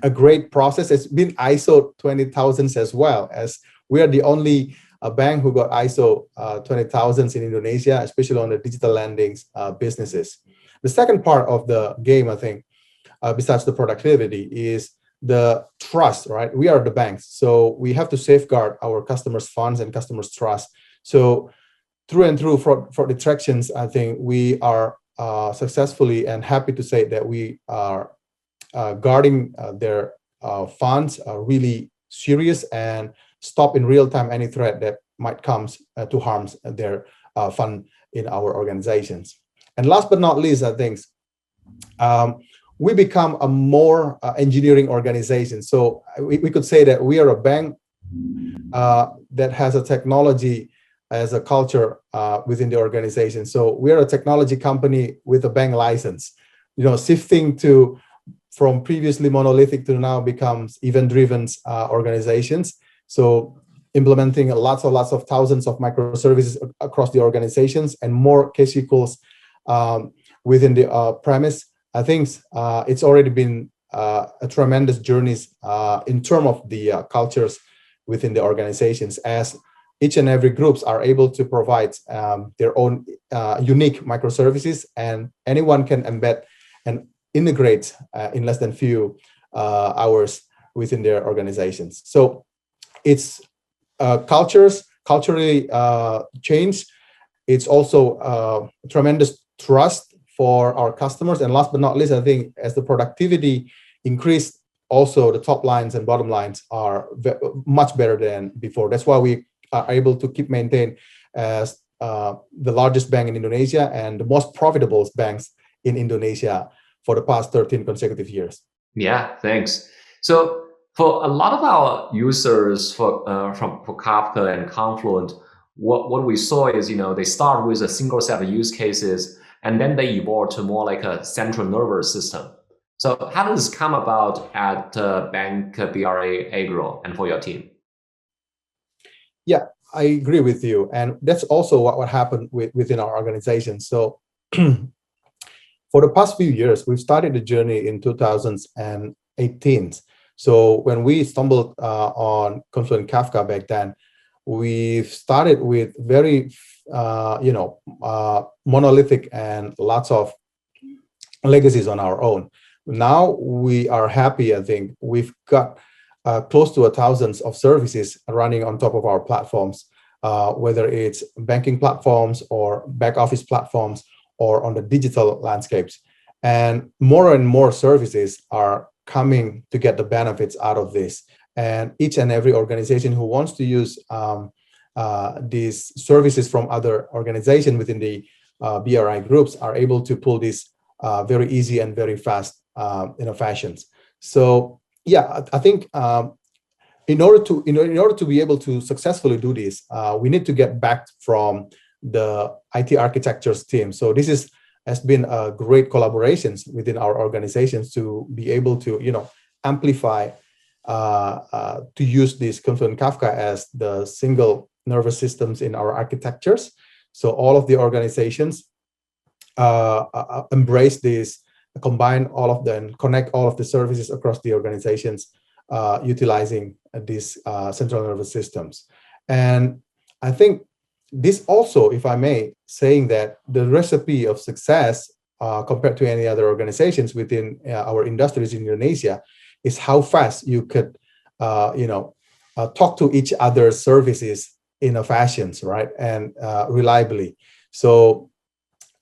a great process. It's been ISO 20000s as well, as we are the only bank who got ISO 20000s in Indonesia, especially on the digital lending businesses. The second part of the game, I think, besides the productivity, is the trust, right? We are the banks, so we have to safeguard our customers' funds and customers' trust. So through and through for detractions, I think we are successfully and happy to say that we are guarding their funds really serious and stop in real time any threat that might come to harm their fund in our organizations. And last but not least, I think we become a more engineering organization. So we could say that we are a bank that has a technology as a culture within the organization. So we are a technology company with a bank license, shifting from previously monolithic to now becomes event-driven organizations. So implementing lots of thousands of microservices across the organizations and more KSQLs within the premise. I think it's already been a tremendous journey in terms of the cultures within the organizations, as each and every groups are able to provide their own unique microservices, and anyone can embed and integrate in less than few hours within their organizations. So it's culturally change. It's also tremendous trust for our customers. And last but not least, I think as the productivity increased, also the top lines and bottom lines are much better than before. That's why we are able to keep maintain as the largest bank in Indonesia and the most profitable banks in Indonesia for the past 13 consecutive years. Yeah, thanks. So for a lot of our users for Kafka and Confluent, what we saw is, they start with a single set of use cases, and then they evolve to more like a central nervous system. So how does this come about at Bank BRA Agro and for your team? Yeah, I agree with you. And that's also what happened within our organization. So for the past few years, we've started the journey in 2018. So when we stumbled on Confluent Kafka back then, we've started with very, monolithic and lots of legacies on our own. Now we are happy. I think we've got close to 1,000 of services running on top of our platforms, whether it's banking platforms or back office platforms or on the digital landscapes. And more services are coming to get the benefits out of this. And each and every organization who wants to use these services from other organizations within the BRI groups are able to pull this very easy and very fast fashions. So yeah, I think in order to be able to successfully do this, we need to get back from the IT architectures team. So this has been a great collaboration within our organizations to be able to amplify to use this Confluent Kafka as the single nervous systems in our architectures. So all of the organizations embrace this, combine all of them, connect all of the services across the organizations utilizing these central nervous systems. And I think this also, if I may, saying that the recipe of success compared to any other organizations within our industries in Indonesia is how fast you could, talk to each other's services in a fashions, right, and reliably. So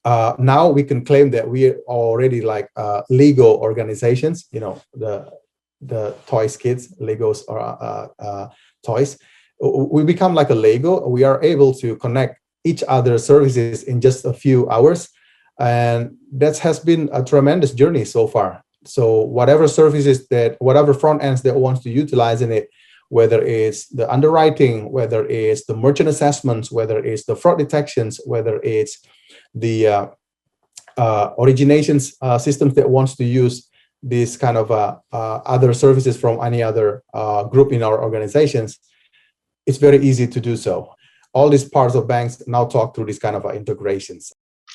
now we can claim that we are already like Lego organizations. The toys kids, Legos or toys. We become like a Lego. We are able to connect each other's services in just a few hours, and that has been a tremendous journey so far. So whatever services whatever front ends that wants to utilize in it, whether it's the underwriting, whether it's the merchant assessments, whether it's the fraud detections, whether it's the originations systems that wants to use this kind of other services from any other group in our organizations, it's very easy to do so. All these parts of banks now talk through these kind of integrations.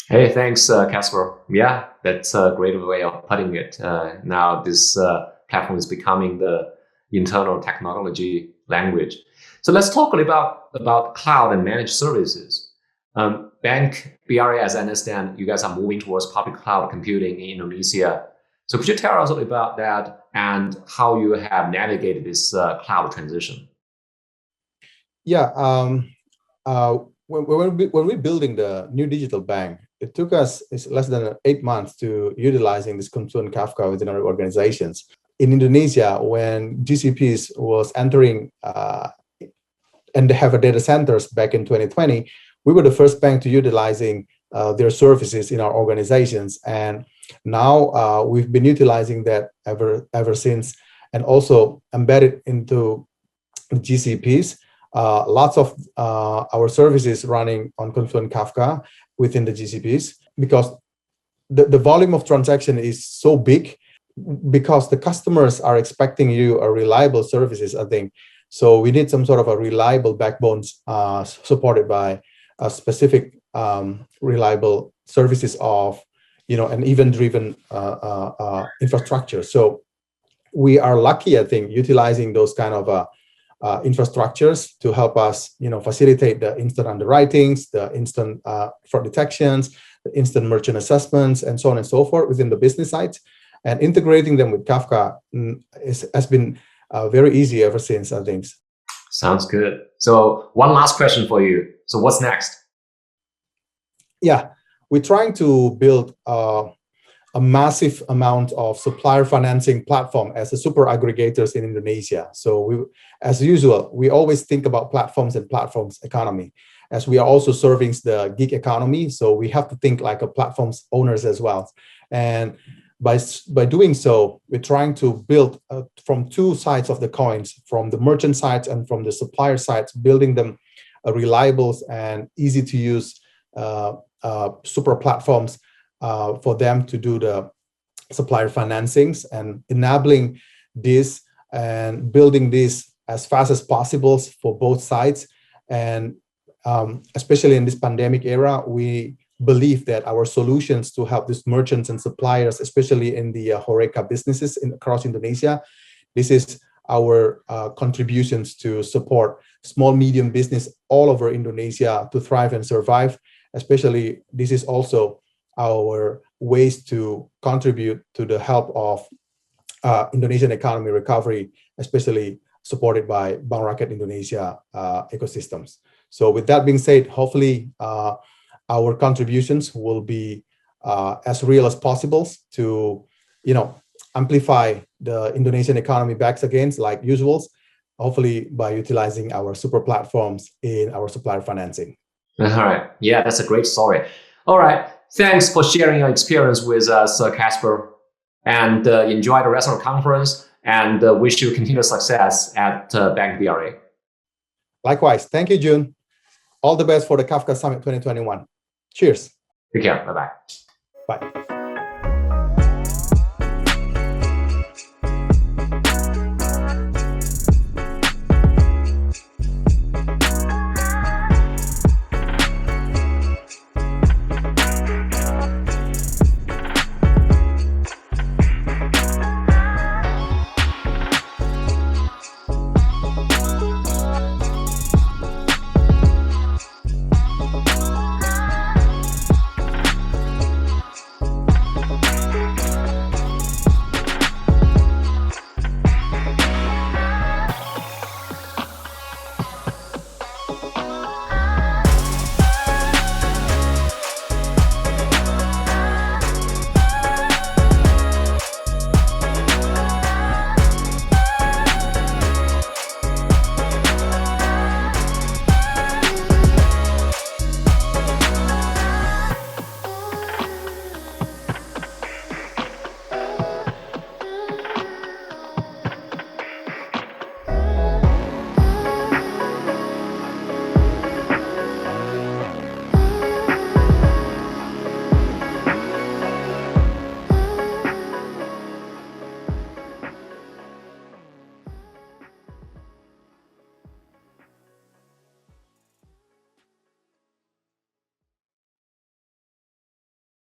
Hey, thanks, Casper. Yeah, that's a great way of putting it. Now this platform is becoming the internal technology language. So let's talk a little about cloud and managed services. Bank BRA, as I understand, you guys are moving towards public cloud computing in Indonesia. So could you tell us a little about that and how you have navigated this cloud transition? Yeah, when we're building the new digital bank, it took us less than 8 months to utilizing this Confluent Kafka within our organizations. In Indonesia, when GCPs was entering and they have a data centers back in 2020, we were the first bank to utilizing their services in our organizations. And now we've been utilizing that ever since, and also embedded into GCPs. Lots of our services running on Confluent Kafka within the GCPs, because the volume of transaction is so big, because the customers are expecting you a reliable services, I think. So we need some sort of a reliable backbones supported by a specific reliable services of, an event-driven infrastructure. So we are lucky, I think, utilizing those kind of infrastructures to help us, facilitate the instant underwritings, the instant fraud detections, the instant merchant assessments, and so on and so forth within the business side. And integrating them with Kafka has been very easy ever since, I think. Sounds good. So one last question for you. So what's next? Yeah, we're trying to build a massive amount of supplier financing platform as a super aggregators in Indonesia. So as usual, we always think about platforms and platforms economy, as we are also serving the gig economy. So we have to think like a platforms owners as well. And by doing so, we're trying to build from two sides of the coins, from the merchant sides and from the supplier sides, building them reliable and easy to use super platforms for them to do the supplier financings, and enabling this and building this as fast as possible for both sides. And especially in this pandemic era, we believe that our solutions to help these merchants and suppliers, especially in the HoReCa businesses across Indonesia, this is our contributions to support small, medium business all over Indonesia to thrive and survive. Especially, this is also our ways to contribute to the help of Indonesian economy recovery, especially supported by Bank Rakyat Indonesia ecosystems. So with that being said, hopefully our contributions will be as real as possible to, amplify the Indonesian economy back again, like usuals, hopefully by utilizing our super platforms in our supplier financing. All right. Yeah, that's a great story. All right. Thanks for sharing your experience with us, Casper, and enjoy the rest of the conference, and wish you continued success at Bank BRA. Likewise. Thank you, June. All the best for the Kafka Summit 2021. Cheers. Take care. Bye-bye. Bye.